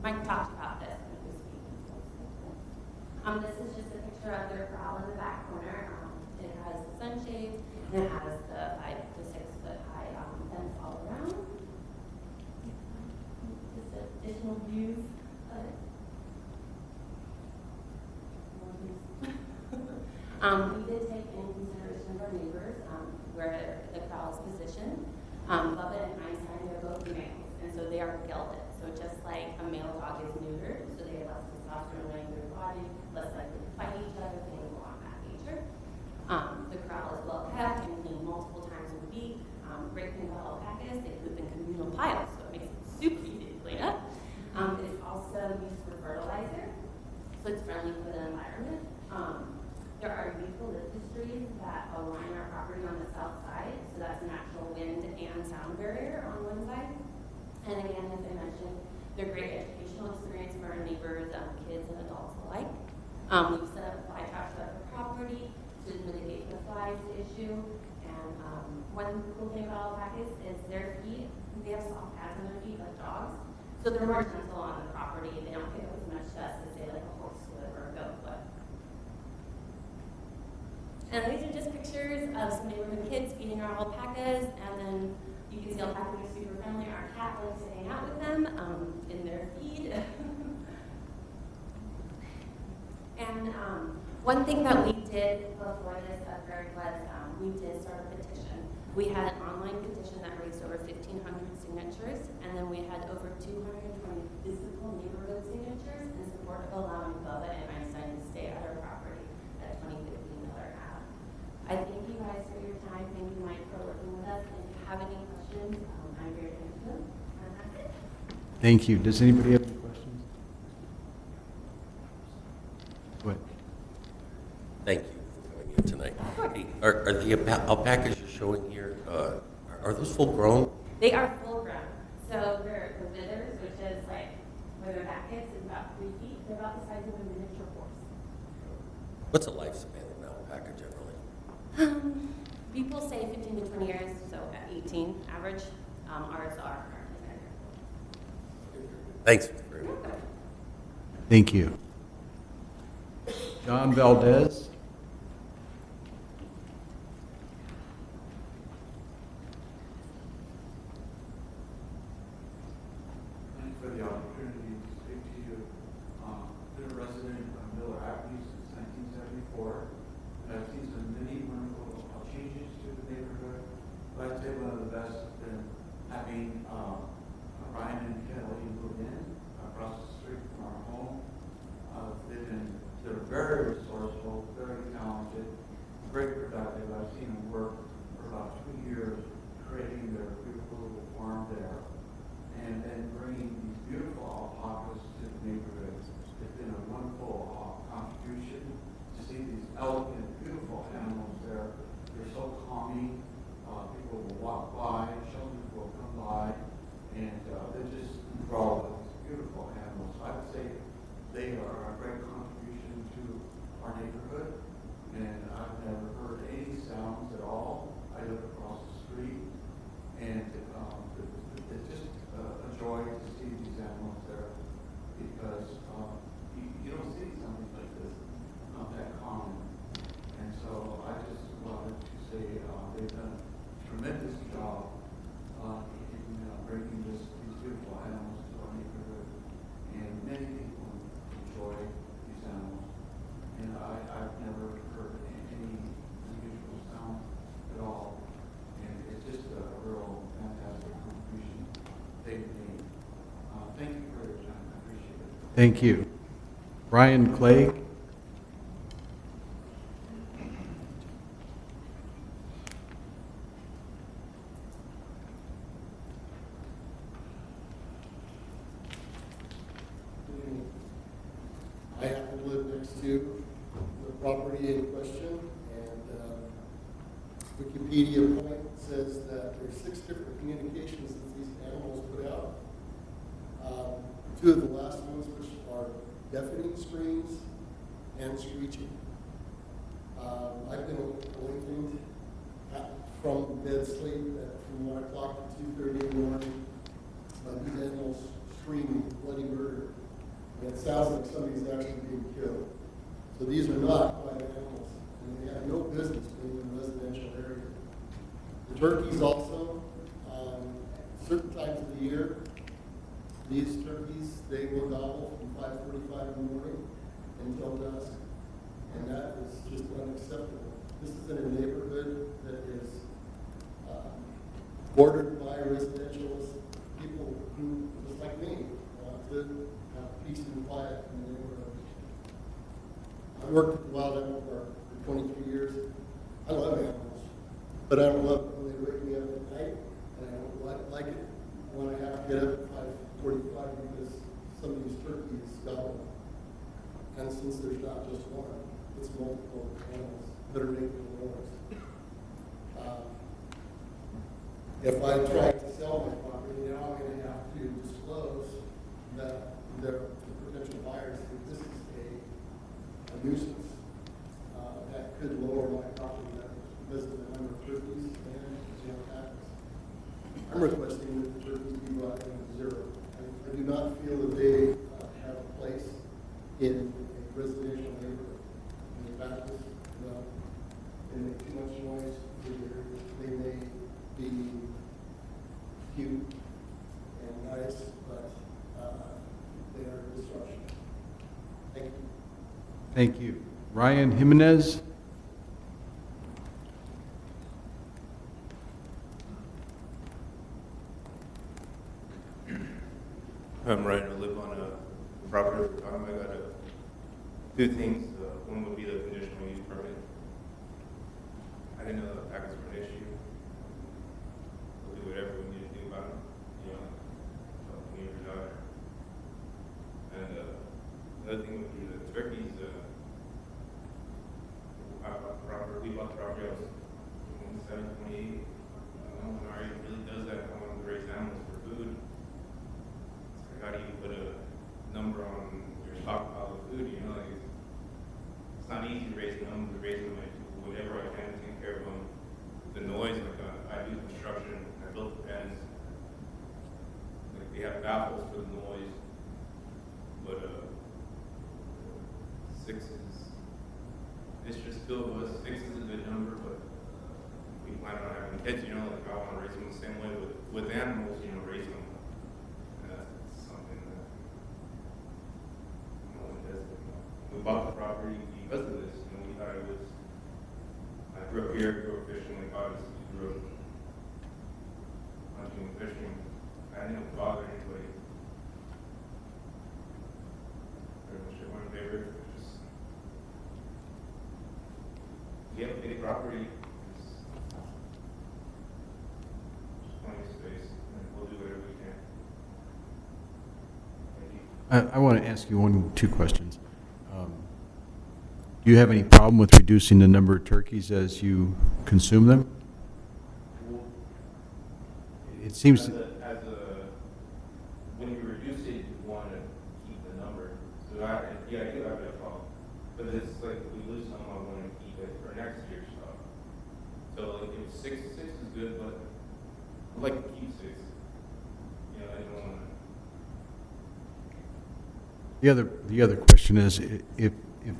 Mike talked about this when he was speaking. This is just a picture of their corral in the back corner. It has the sunshades and it has the 5 to 6 foot high fence all around. Just additional views of it. We did take in consideration of our neighbors where the corral is positioned. Bubba and Einstein, they're both males, and so they are gelded. So just like a male dog is neutered, so they have less testosterone running through their body, less likely to fight each other, things along that nature. The corral is well kept and cleaned multiple times a week. Great thing about alpacas, they poop in communal piles, so it makes it super easy to clean up. It's also used for fertilizer, so it's friendly for the environment. There are eucalyptus our property on the south side, so that's an actual wind and sound barrier on one side. And again, as I mentioned, they're a great educational experience for our neighbors, kids and adults alike. We've set up fly traps at the property to mitigate the flies issue. And one cool thing about alpacas is their feet, they have soft pads on their feet like dogs. So they're more gentle on the property. They don't pick up as much dust as say like a horse foot or a goat foot. And these are just pictures of some neighborhood kids feeding our alpacas, and then you can see alpacas are super friendly. Our cat likes to hang out with them in their feed. And one thing that we did before this occurred was we did start a petition. We had an online petition that raised over 1,500 signatures, and then we had over 220 physical neighborhood signatures in support of allowing Bubba and Einstein to stay at our property at 2015 Miller Ave. I thank you guys for your time. Thank you, Mike, for working with us. And if you have any questions, I'm here to answer them. And that's it. Thank you. Does anybody have any questions? Go ahead. Thank you for coming in tonight. Hey, are the alpacas you're showing here, are those full grown? They are full grown. So they're the withers, which is like where their back is about 3 feet. They're about the size of a miniature horse. What's the lifespan of an alpaca generally? People say 15 to 20 years, so at 18 average. Ours are. Thanks very much. Thank you. John Valdez. Thank you for the opportunity to speak to you. I've been a resident of Miller Avenue since 1974. And I've seen some many wonderful changes to the neighborhood. But I'd say one of the best has been having Ryan and Kelly move in across the street from our home. They're very resourceful, very talented, very productive. I've seen them work for about 2 years creating their beautiful little farm there. And then bringing these beautiful alpacas to the neighborhood. It's been a wonderful contribution to see these elegant, beautiful animals there. They're so calming. People will walk by, children will come by, and they're just enthralled with these beautiful animals. So I would say they are a great contribution to our neighborhood, and I've never heard any sounds at all. I live across the street, and it's just a joy to see these animals there, because you don't see something like this, not that common. And so I just wanted to say they've done a tremendous job in bringing these beautiful animals to our neighborhood, and many people enjoy these animals. And I've never heard any unusual sound at all. And it's just a real fantastic contribution they've made. Thank you for your time. I appreciate it. Thank you. Brian Clay. I happen to live next to the property in question, and Wikipedia point says that there's 6 different communications that these animals put out. 2 of the last ones, which are deafening screams and screeching. I've been awakened from bed sleep from 1 o'clock to 2:30 in the morning by these animals screaming bloody murder. And it sounds like somebody's actually being killed. So these are not wild animals, and they have no business being in a residential area. The turkeys also, certain times of the year, these turkeys, they will gobble from 5:45 in the morning until dusk, and that is just unacceptable. This is in a neighborhood that is bordered by residential people who, just like me, want to have peace and quiet in the neighborhood. I worked at the Wild Animal Park for 23 years. I love animals, but I don't love it when they wake me up at night, and I don't like it when I have to get up at 5:45 because some of these turkeys gobble. And since there's not just one, it's multiple animals that are making the noise. if I try to sell my property, now I'm going to have to disclose that to potential buyers that this is a nuisance that could lower my property values because of the number of turkeys and the alpacas. I'm requesting that the turkeys be brought down to zero. I do not feel that they have a place in a residential neighborhood. And the alpacas, well, they make too much noise. They may be cute and nice, but they are a disruption. Thank you. Thank you. Ryan Jimenez? I'm Ryan. I live on a property over time. I got two things. One would be the conditional use permit. I didn't know that packets were an issue. We'll do whatever we need to do about it. You know, when you retire. And another thing would be the turkeys. We bought the property. I was 27, 28. When Ari really does that, I want to raise animals for food. It's like, how do you put a number on your stockpile of food? You know, like it's not easy to raise a number. To raise them, like whatever I can to take care of them. The noise, like I do construction. I built the pens. Like they have baffles for the noise, but 6 is. It's just 2 of us. 6 is a good number, but we plan on having kids, you know, like I want to raise them the same way with animals, you know, raise them. And that's something that no one does. We bought the property because of this. You know, we thought it was, I grew up here, grew up fishing, like obviously grew up hunting and fishing. I didn't bother anybody. Pretty much everyone in favor. We have a big property. It's plenty of space, and we'll do whatever we can. Thank you. I want to ask you 2 questions. Do you have any problem with reducing the number of turkeys as you consume them? It seems... When you reduce it, you want to keep the number. So I do have that problem. But it's like if we lose some, I want to keep it for next year's stuff. So like if 6 is good, but I'd like to keep 6. You know, I don't want to. The other question is, if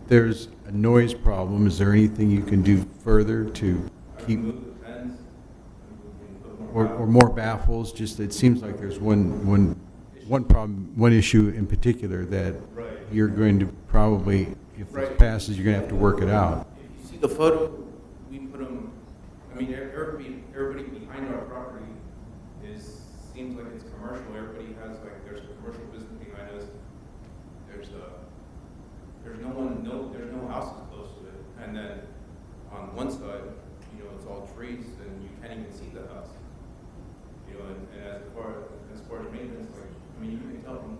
there's a noise problem, is there anything you can do further to keep... Move the pens, or more baffles? Just, it seems like there's one problem, one issue in particular that you're going to probably, if this passes, you're going to have to work it out. If you see the photo, we put them, I mean, everybody behind our property seems like it's commercial. Everybody has, like, there's a commercial business behind us. There's no houses close to it. And then on one side, you know, it's all trees and you can't even see the house. You know, and as far as maintenance, like, I mean, you can tell them,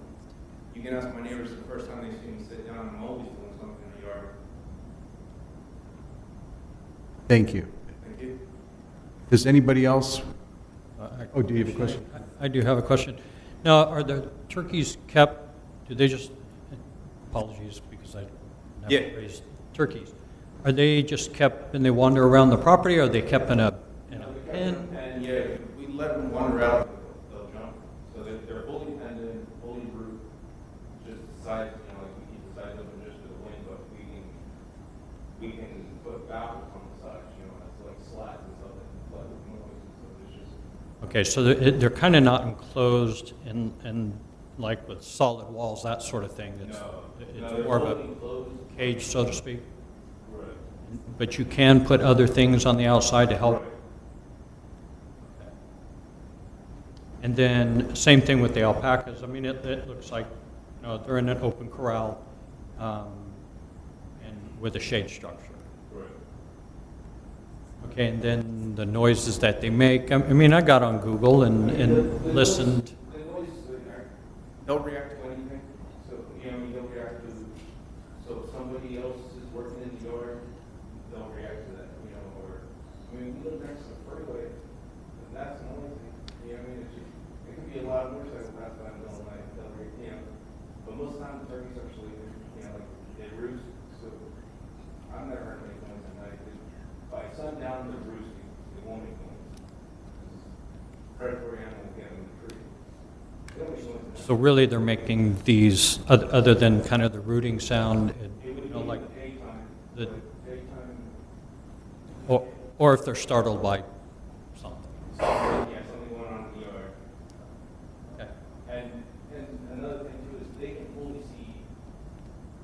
you can ask my neighbors the first time they see me sit down, I'm always doing something in the yard. Thank you. Thank you. Does anybody else? Do you have a question? I do have a question. Now, are the turkeys kept, do they just, apologies because I never raised turkeys. Are they just kept and they wander around the property, or are they kept in a pen? And yeah, if we let them wander out, they'll jump. So they're fully pendant, fully roofed, just the sides, you know, like we keep the sides open just for the wind, but we can put baffles on the sides, you know, it's like slats and stuff that can flood with noise and stuff. It's just. Okay, so they're kind of not enclosed in like with solid walls, that sort of thing. It's more of a cage, so to speak. Right. But you can put other things on the outside to help. Right. Okay. And then same thing with the alpacas. I mean, it looks like, you know, they're in an open corral and with a shade structure. Right. Okay, and then the noises that they make. I mean, I got on Google and listened. The noise, they'll react to anything. So, you know, they'll react to, so if somebody else is working in the yard, they'll react to that, you know, or, I mean, we live next to the freeway, and that's the only thing. You know what I mean? It's just, it could be a lot of motorcycles passing by in the middle of the night, you know. But most times the turkeys are sleeping, you know, like they roost. So I've never heard any noise at night. By sundown, they're roosting. They won't make noise. Predatory animals get them in the tree. They don't make noise at night. So really, they're making these, other than kind of the rooting sound, and, you know, like the, or if they're startled by something. Yeah, something going on in the yard. Okay. And another thing too is they can fully see,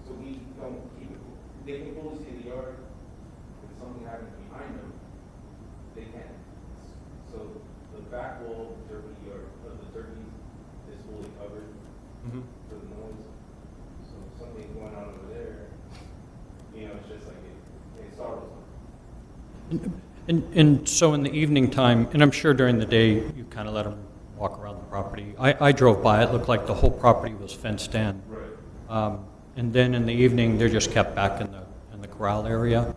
so we don't keep it, they can fully see the yard. If something happens behind them, they can. So the back wall of the turkey yard, of the turkeys is fully covered for the noise. So if something's going on over there, you know, it's just like it startles them. And so in the evening time, and I'm sure during the day, you kind of let them walk around the property. I drove by, it looked like the whole property was fenced in. Right. And then in the evening, they're just kept back in the corral area?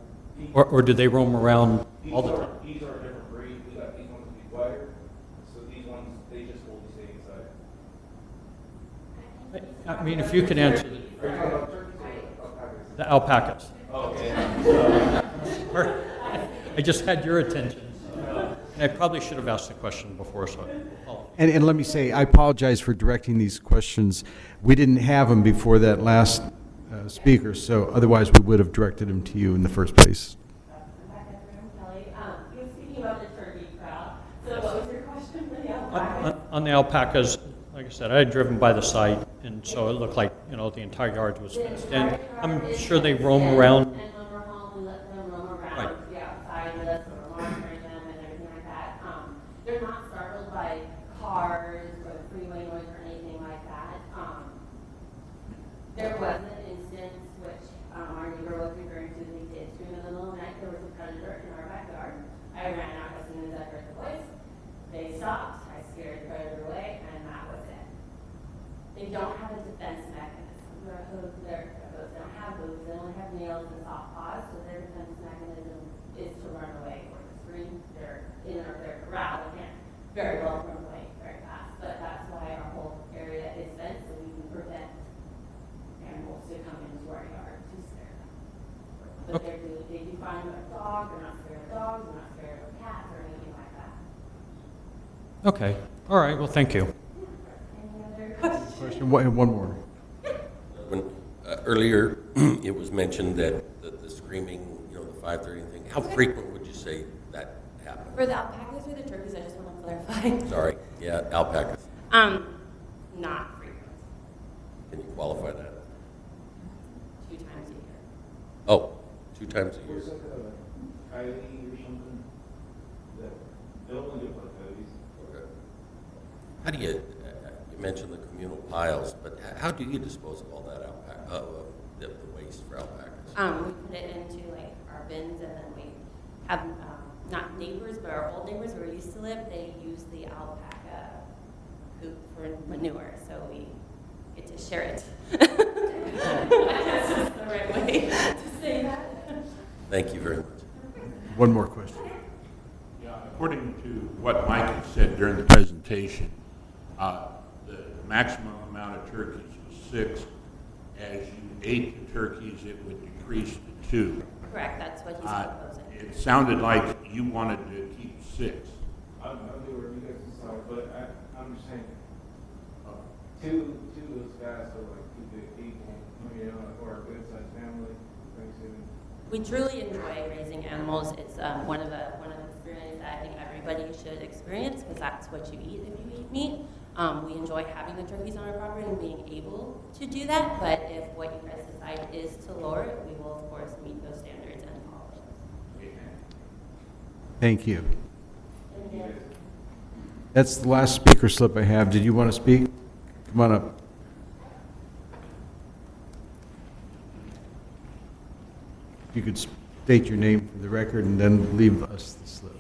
Or do they roam around all the time? These are a different breed. We got these ones to be quieter. So these ones, they just fully stay inside. I mean, if you could answer Are you talking about turkeys or the alpacas. Okay. I just had your attention. And I probably should have asked the question before, so. And let me say, I apologize for directing these questions. We didn't have them before that last speaker, so otherwise we would have directed them to you in the first place. You were speaking about the turkey crowd. So what was your question for the alpaca? On the alpacas, like I said, I had driven by the site, and so it looked like, you know, the entire yard was fenced in. I'm sure they roam around. And when we're home, we let them roam around, be outside with us, or monitoring them and everything like that. They're not startled by cars or the freeway noise or anything like that. There was an instance which our neighbor was referring to. They did scream in the middle of the night. There was a predator in our backyard. I ran out as soon as I heard the voice. They stopped. I scared the predator away, and that was it. They don't have a defense mechanism. Their hooves don't have hooves. They only have nails and soft paws, so their defense mechanism is to run away or to scream. They're in their corral. They can't very well run away very fast, but that's why our whole area is fenced, so we can prevent animals to come into our yard to scare them. But they do fine with a dog. They're not scared of dogs. They're not scared of cats or anything like that. Okay. All right. Well, thank you. Any other questions? Question, one more. When earlier it was mentioned that the screaming, you know, the 5:30 thing, how frequent would you say that happens? For the alpacas or the turkeys, I just want to clarify. Sorry, yeah, alpacas. Not frequent. Can you qualify that? 2 times a year. Oh, 2 times a year. There's like a coyote or something that they'll only get like coyotes. Okay. How do you mentioned the communal piles, but how do you dispose of all that the waste for alpacas? We put it into like our bins, and then we have not neighbors, but our old neighbors where we used to live. They use the alpaca poop for manure, so we get to share it. I guess that's the right way to say that. Thank you very much. One more question. Yeah, according to what Mike had said during the presentation, the maximum amount of turkeys was 6. As you ate the turkeys, it would decrease to 2. Correct, that's what he's proposing. It sounded like you wanted to keep 6. I'll do whatever you guys decide, but I'm just saying, two of those guys are like 2 big people, you know, or a good sized family. We truly enjoy raising animals. It's one of the experiences that I think everybody should experience, because that's what you eat if you eat meat. We enjoy having the turkeys on our property and being able to do that, but if what you guys decide is to lower it, we will of course meet those standards and follow those. Thank you. Thank you. That's the last speaker slip I have. Did you want to speak? Come on up. If you could state your name for the record and then leave us the slip.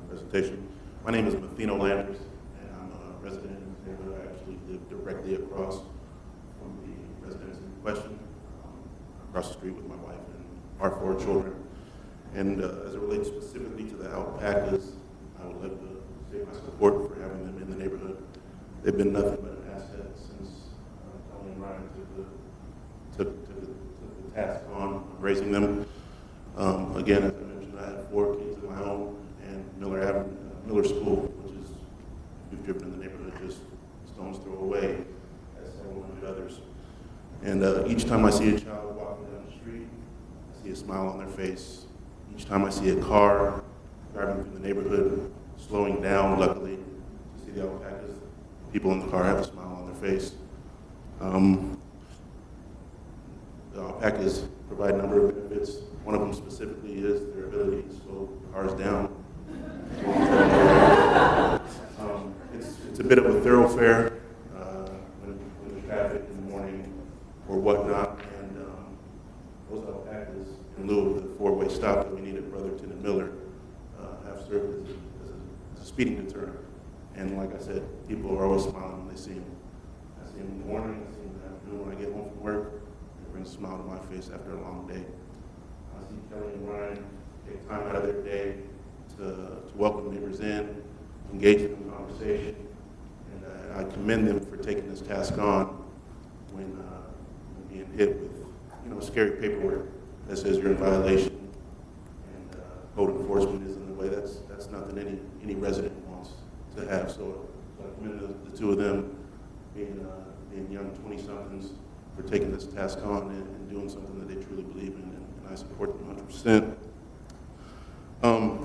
Presentation. My name is Mathino Landers, and I'm a resident in this neighborhood. I actually live directly across from the residence in question, across the street with my wife and our 4 children. And as it relates specifically to the alpacas, I would like to say my support for having them in the neighborhood. They've been nothing but an asset since Tony and Ryan took the task on raising them. Again, as I mentioned, I have 4 kids of my own, and Miller School, which is, if you've driven in the neighborhood, just stone's throw away, as several hundred others. And each time I see a child walking down the street, I see a smile on their face. Each time I see a car driving through the neighborhood, slowing down, luckily, to see the alpacas, people in the car have a smile on their face. The alpacas provide a number of benefits. One of them specifically is their ability to slow cars down. It's a bit of a thoroughfare when there's traffic in the morning or whatnot, and those alpacas, in lieu of the 4-way stop that we need at Brotherton and Miller, have served as a speeding deterrent. And like I said, people are always smiling when they see them. I see them in the morning, I see them in the afternoon when I get home from work. It brings a smile to my face after a long day. I see Kelly and Ryan take time out of their day to welcome neighbors in, engage them in conversation, and I commend them for taking this task on when being hit with scary paperwork that says you're in violation, and code enforcement is in a way that's nothing any resident wants to have. So I commend the 2 of them, being young 20-somethings, for taking this task on and doing something that they truly believe in, and I support them 100%.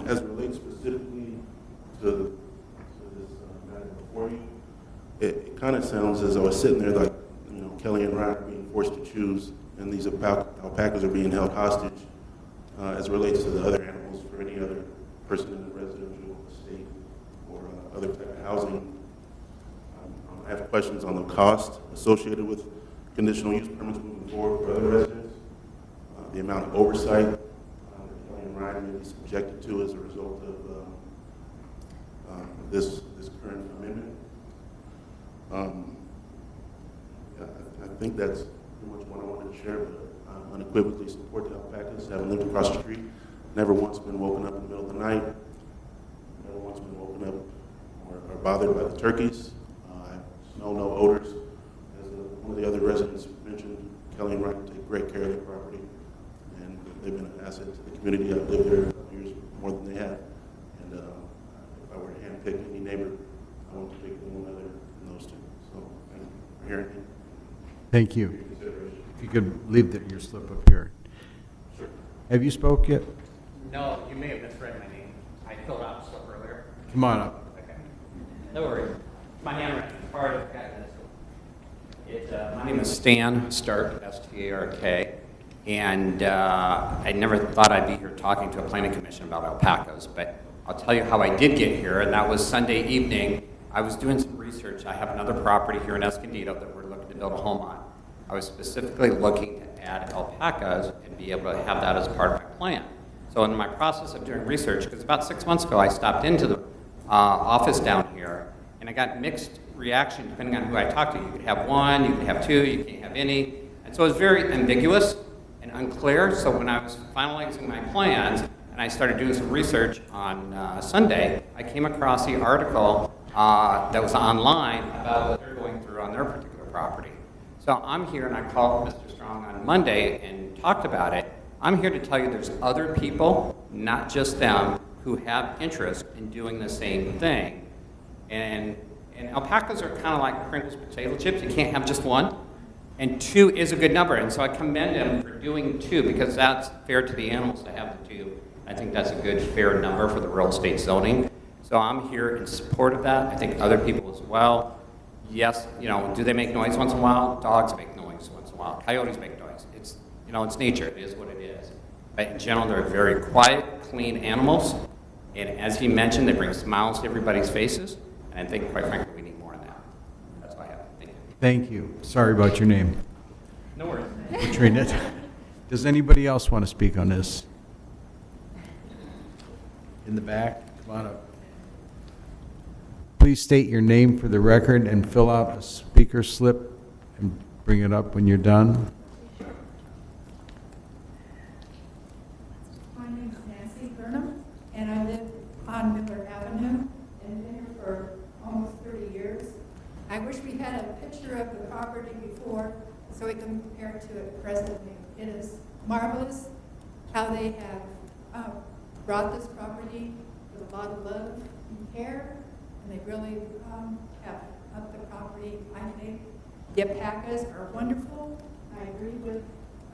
As it relates specifically to this matter before you, it kind of sounds as though I was sitting there like, Kelly and Ryan are being forced to choose, and these alpacas are being held hostage as it relates to the other animals for any other person in the residential estate or other type of housing. I have questions on the cost associated with conditional use permits moving forward for other residents, the amount of oversight that Kelly and Ryan may be subjected to as a result of this current amendment. I think that's pretty much what I wanted to share, but I unequivocally support the alpacas, having lived across the street, never once been woken up in the middle of the night, never once been woken up or bothered by the turkeys. I smell no odors. As one of the other residents mentioned, Kelly and Ryan take great care of their property, and they've been an asset to the community. I've lived there a couple years more than they have, and if I were to handpick any neighbor, I want to pick one other than those 2. So thank you for hearing me. Thank you. If you could leave your slip up here. Sure. Have you spoke yet? No, you may have misread my name. I filled out stuff earlier. Come on up. Okay. No worries. My handwriting is part of my name is Stan Stark, S-T-A-R-K, and I never thought I'd be here talking to a planning commission about alpacas, but I'll tell you how I did get here, and that was Sunday evening. I was doing some research. I have another property here in Escondido that we're looking to build a home on. I was specifically looking to add alpacas and be able to have that as part of my plan. So in my process of doing research, because about 6 months ago I stopped into the office down here, and I got mixed reaction depending on who I talked to. You could have 1, you could have 2, you can't have any. And so it was very ambiguous and unclear. So when I was finalizing my plans and I started doing some research on Sunday, I came across the article that was online about what they're going through on their particular property. So I'm here, and I called Mr. Strong on Monday and talked about it. I'm here to tell you there's other people, not just them, who have interest in doing the same thing. And alpacas are kind of like Pringles potato chips. You can't have just 1. And 2 is a good number. And so I commend them for doing 2 because that's fair to the animals to have the 2. I think that's a good, fair number for the real estate zoning. So I'm here in support of that. I think other people as well. Yes, do they make noise once in a while? Dogs make noise once in a while. Coyotes make noise. It's nature. It is what it is. But in general, they're very quiet, clean animals. And as he mentioned, they bring smiles to everybody's faces. And I think, quite frankly, we need more of that. That's all I have. Thank you. Thank you. Sorry about your name. No worries. Butchering it. Does anybody else want to speak on this? In the back, come on up. Please state your name for the record and fill out a speaker slip and bring it up when you're done. My name name is Nancy Burnham, and I live on Miller Avenue, and been here for almost 30 years. I wish we had a picture of the property before, so we can compare to it presently. It is marvelous how they have brought this property with a lot of love and care, and they really have upped the property. I think the alpacas are wonderful. I agree with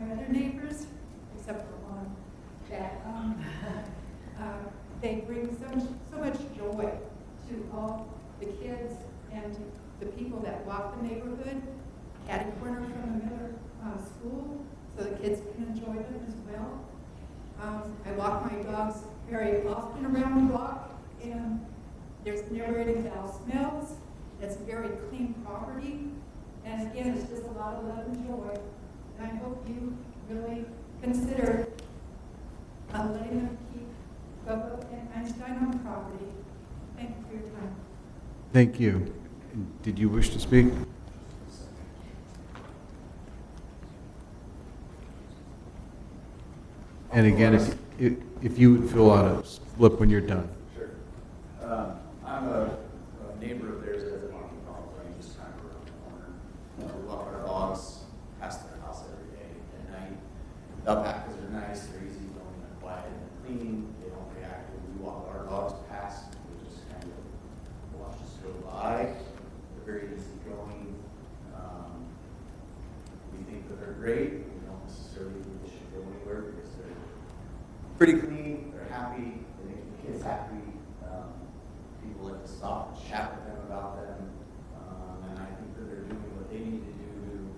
my other neighbors, except for one, that they bring so much joy to all the kids and the people that walk the neighborhood, catty corner from the Miller School, so the kids can enjoy them as well. I walk my dogs very often around the block, and there's never any foul smells. It's very clean property, and again, it's just a lot of love and joy. And I hope you really consider letting them keep Bubba and Einstein on property. Thank you for your time. Thank you. Did you wish to speak? And again, if you would fill out a slip when you're done. Sure. I'm a neighbor of theirs that has a monkey problem. I just kind of around the corner. We walk our dogs past their house every day at night. The alpacas are nice. They're easy going and quiet and clean. They don't react when we walk our dogs past. We just kind of watch us go by. They're very easygoing. We think that they're great. We don't necessarily think they should go anywhere because they're pretty clean. They're happy. They make the kids happy. People like to stop and chat with them about them. And I think that they're doing what they need to do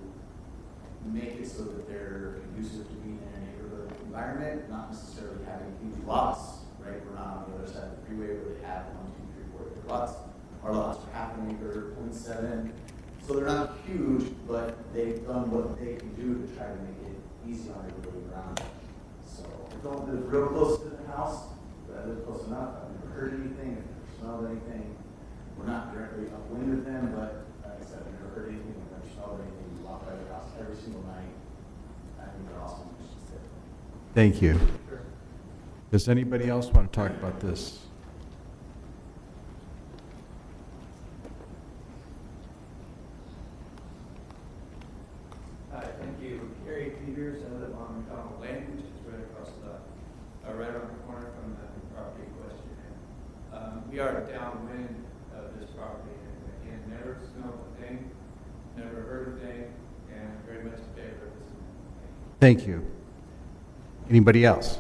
to make it so that they're conducive to being in a neighborhood environment, not necessarily having huge lots, right? We're not on the other side of the freeway where they have 1, 2, 3, 4 acre lots. Our lots are half an acre, 0.7. So they're not huge, but they've done what they can do to try to make it easy on everybody around them. So I don't live real close to the house, but I live close enough. I've never heard anything, I've never smelled anything. We're not directly upwind of them, but like I said, I've never heard anything, I've never smelled anything. We walk by their house every single night. I think they're awesome. Thank you. Does anybody else want to talk about this? Hi, thank you. Gary Peters, I live on McDonald Lane, which is right across right around the corner from the property in question. We are downwind of this property, and again, never smelled a thing, never heard a thing, and very much in favor of this. Thank you. Anybody else?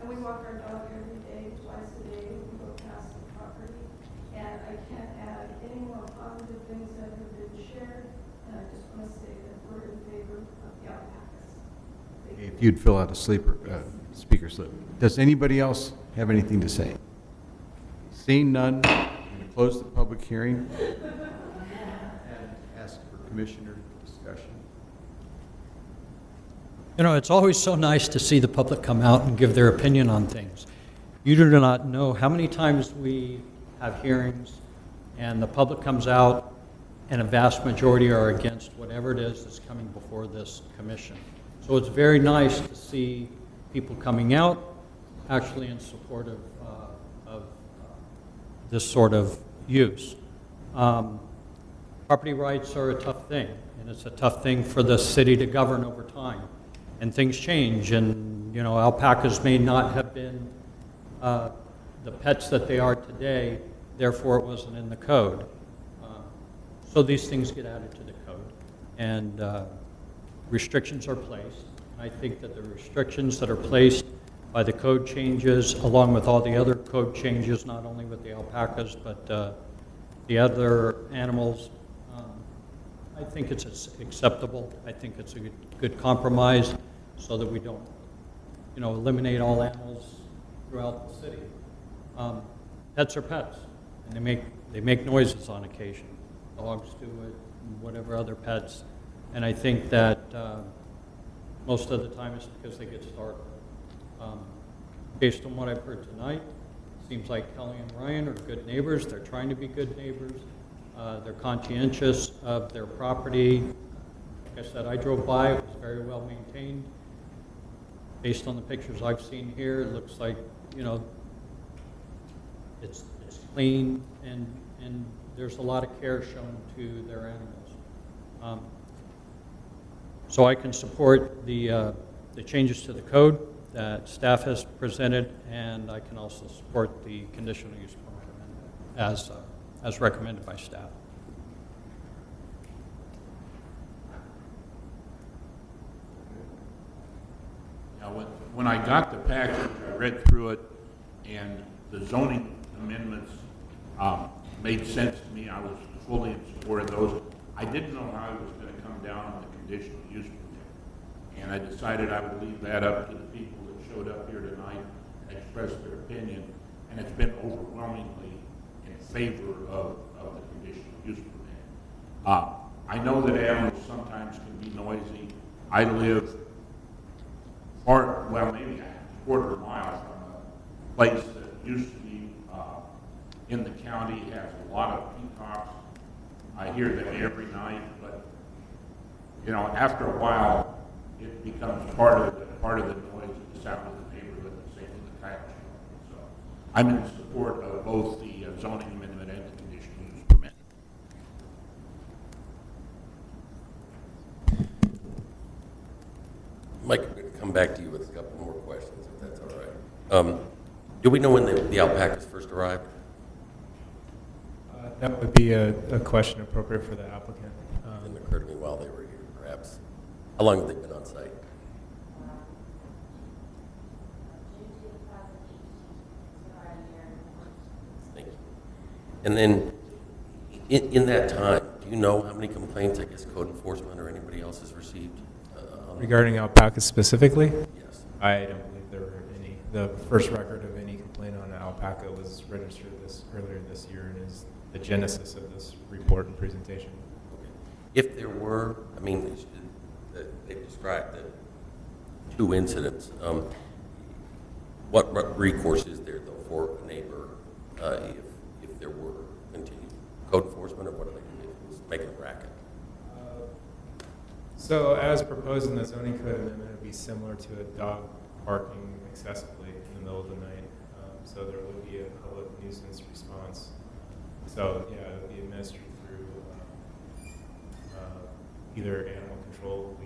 And we walk our dog every day, twice a day, we go past the property. And I can't add any more positive things that have been shared, and I just want to say that we're in favor of the alpacas. If you'd fill out a speaker slip. Does anybody else have anything to say? Seeing none, I'm going to close the public hearing and ask for commissioner discussion. You know, it's always so nice to see the public come out and give their opinion on things. You do not know how many times we have hearings and the public comes out and a vast majority are against whatever it is that's coming before this commission. So it's very nice to see people coming out actually in support of this sort of use. Property rights are a tough thing, and it's a tough thing for the city to govern over time. And things change, and you know, alpacas may not have been the pets that they are today, therefore it wasn't in the code. So these things get added to the code, and restrictions are placed. And I think that the restrictions that are placed by the code changes, along with all the other code changes, not only with the alpacas, but the other animals, I think it's acceptable. I think it's a good compromise so that we don't, you know, eliminate all animals throughout the city. Pets are pets, and they make noises on occasion. Dogs do it, and whatever other pets. And I think that Most of the time it's because they get started. Based on what I've heard tonight, it seems like Kelly and Ryan are good neighbors. They're trying to be good neighbors. They're conscientious of their property. Like I said, I drove by, it was very well maintained. Based on the pictures I've seen here, it looks like, you know, it's clean and there's a lot of care shown to their animals. So I can support the changes to the code that staff has presented, and I can also support the conditional use permit amendment as recommended by staff. Now, when I got the package, I read through it, and the zoning amendments made sense to me. I was fully in support of those. I didn't know how I was going to come down on the conditional use permit, and I decided I would leave that up to the people that showed up here tonight and expressed their opinion, and it's been overwhelmingly in favor of the conditional use permit. I know that animals sometimes can be noisy. I live maybe a quarter mile from a place that used to be in the county, has a lot of peacocks. I hear them every night, but you know, after a while, it becomes part of the noise of the sound of the neighborhood, the same with the coyotes. So I'm in support of both the zoning amendment and the conditional use permit. Mike, I'm going to come back to you with a couple more questions, if that's all right. Do we know when the alpacas first arrived? That would be a question appropriate for the applicant. Didn't occur to me while they were here, perhaps. How long have they been on site? Thank you. And then, in that time, do you know how many complaints, I guess, code enforcement or anybody else has received? Regarding alpacas specifically? Yes. I don't believe there were any. The first record of any complaint on an alpaca was registered earlier this year and is the genesis of this report and presentation. Okay. If there were, I mean, they've described the 2 incidents. What recourse is there, though, for a neighbor if there were continued code enforcement, or what are they going to do? Making a racket? So as proposed in the zoning code amendment, it would be similar to a dog barking excessively in the middle of the night. So there would be a public nuisance response. So yeah, it would be administered through either animal control.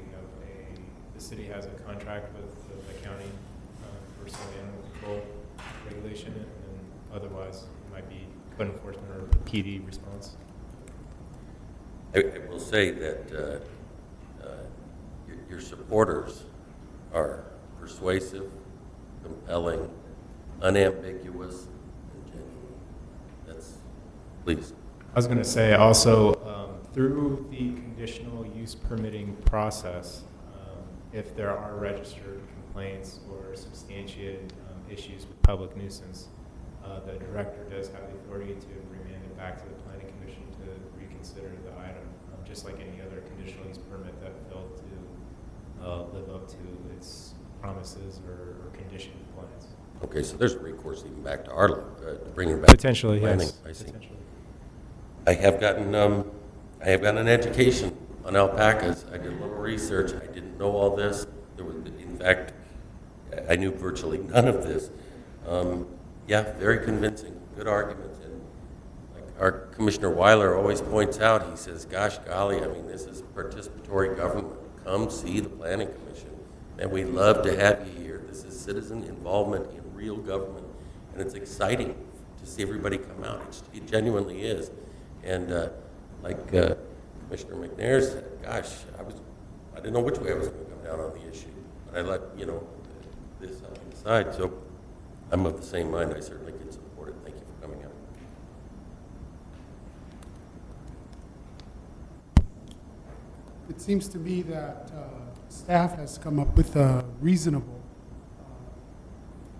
The city has a contract with the county for some animal control regulation, and then otherwise it might be code enforcement or a PD response. I will say that your supporters are persuasive, compelling, unambiguous, and genuine. Please. I was going to say also, through the conditional use permitting process, if there are registered complaints or substantiated issues with public nuisance, the director does have the authority to remand it back to the planning commission to reconsider the item, just like any other conditional use permit that failed to live up to its promises or condition compliance. Okay, so there's a recourse even back to our to bring it back. Potentially, to planning. yes. I see. Potentially. I have gotten an education on alpacas. I did a little research. I didn't know all this. There was, in fact, I knew virtually none of this. Yeah, very convincing. Good arguments. And like our Commissioner Weiler always points out, he says, gosh golly, I mean, this is participatory government. Come see the Planning Commission. And we love to have you here. This is citizen involvement in real government. And it's exciting to see everybody come out. It genuinely is. And like Commissioner McNair said, gosh, I didn't know which way I was going to come down on the issue. But I let, this up aside. So I'm of the same mind. I certainly can support it. Thank you for coming out. It seems to me that staff has come up with a reasonable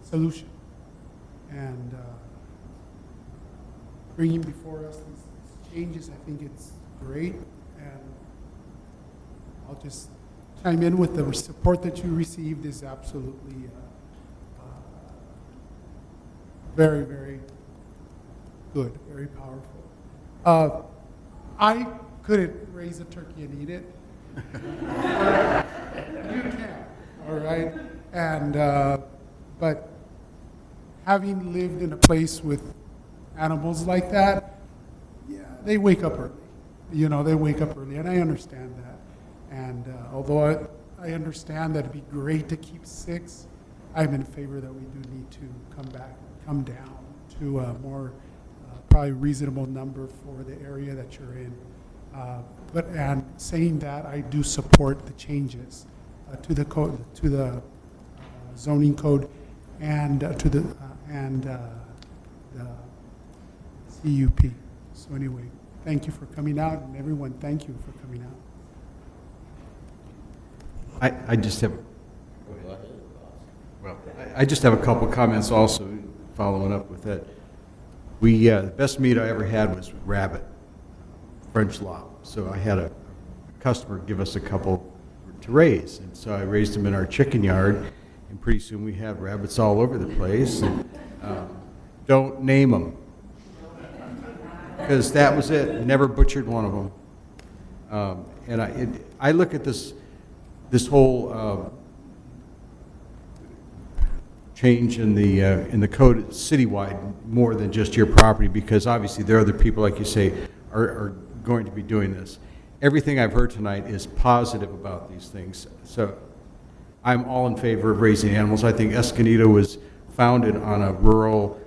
solution. And bringing before us these changes, I think it's great. And I'll just chime in with the support that you received is absolutely very, very good, very powerful. I couldn't raise a turkey and eat it. You can, all right? And, but having lived in a place with animals like that, yeah, they wake up early. You know, they wake up early, and I understand that. And although I understand that it'd be great to keep 6, I'm in favor that we do need to come down to a more probably reasonable number for the area that you're in. And saying that, I do support the changes to the code, to the zoning code, and to the CUP. So anyway, thank you for coming out, and everyone, thank you for coming out. I just have, I just have a couple comments also following up with that. The best meat I ever had was rabbit, French lop. So I had a customer give us a couple to raise, and so I raised them in our chicken yard, and pretty soon we had rabbits all over the place. And, don't name them, because that was it. Never butchered one of them. And I look at this whole change in the code citywide more than just your property, because obviously there are other people, like you say, are going to be doing this. Everything I've heard tonight is positive about these things. So I'm all in favor of raising animals. I think Escondido was founded on a rural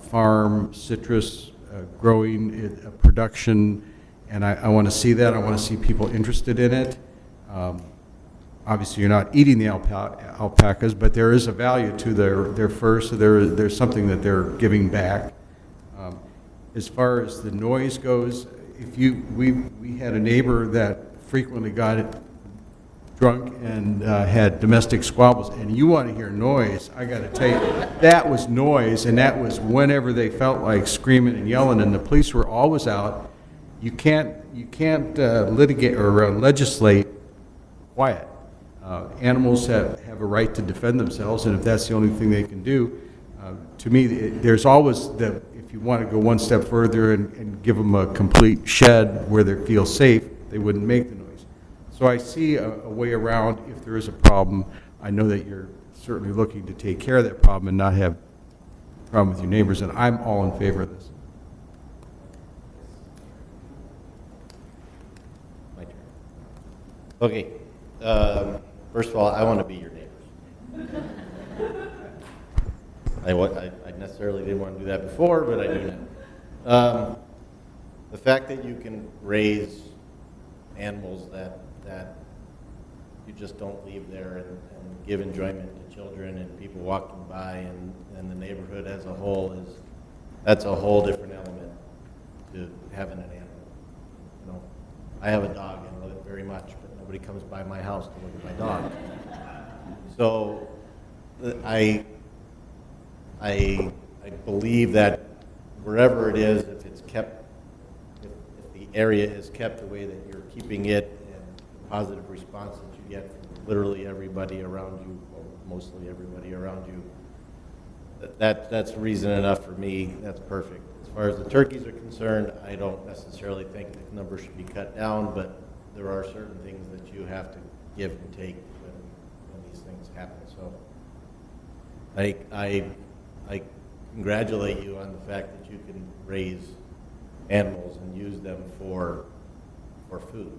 farm, citrus growing production, and I want to see that. I want to see people interested in it. Obviously, you're not eating the alpacas, but there is a value to their fur, so there's something that they're giving back. As far as the noise goes, we had a neighbor that frequently got drunk and had domestic squabbles, and you want to hear noise, I got to tell you, that was noise, and that was whenever they felt like screaming and yelling, and the police were always out. You can't litigate or legislate quiet. Animals have a right to defend themselves, and if that's the only thing they can do, to me, there's always if you want to go one step further and give them a complete shed where they feel safe, they wouldn't make the noise. So I see a way around if there is a problem. I know that you're certainly looking to take care of that problem and not have a problem with your neighbors, and I'm all in favor of this. My turn. Okay. First of all, I want to be your neighbors. I necessarily didn't want to do that before, but I do now. The fact that you can raise animals that you just don't leave there and give enjoyment to children and people walking by and the neighborhood as a whole that's a whole different element to having an animal. You know, I have a dog and I love it very much, but nobody comes by my house to look at my dog. So I believe that wherever it is, if it's kept, if the area is kept the way that you're keeping it, and the positive response that you get from literally everybody around you, or mostly everybody around you, that's reason enough for me. That's perfect. As far as the turkeys are concerned, I don't necessarily think the number should be cut down, but there are certain things that you have to give and take when these things happen. So I congratulate you on the fact that you can raise animals and use them for food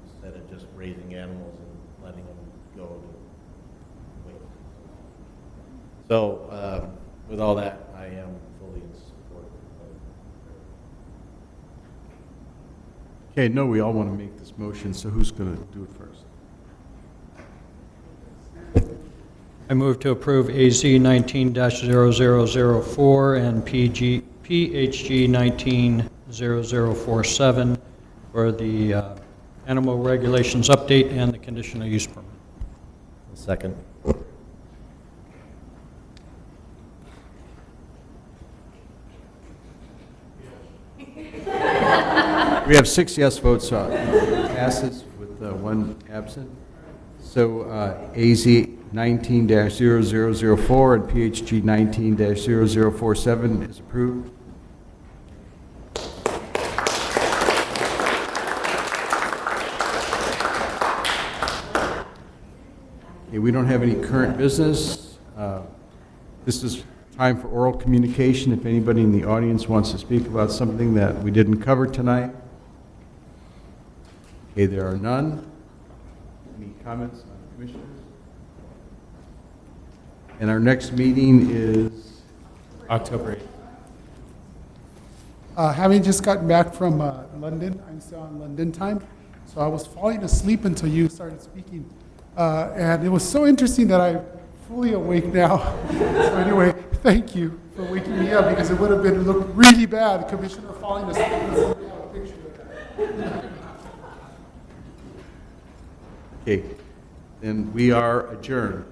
instead of just raising animals and letting them go to waste. So with all that, I am fully in support of Okay, no, we all want to make this motion, so who's going to do it first? I move to approve AZ 19-0004 and PHG 19-0047 for the animal regulations update and the conditional use permit. Second. We have 6 yes votes, passes with 1 absent. So AZ 19-0004 and PHG 19-0047 is approved. Okay, we don't have any current business. This is time for oral communication. If anybody in the audience wants to speak about something that we didn't cover tonight. Okay, there are none. Any comments on commissioners? And our next meeting is October 8th. Having just gotten back from London, I'm still on London time, so I was falling asleep until you started speaking. And it was so interesting that I'm fully awake now. So anyway, thank you for waking me up, because it would have been looked really bad, Commissioner falling asleep. Let's have a picture of that. okay. Then we are adjourned.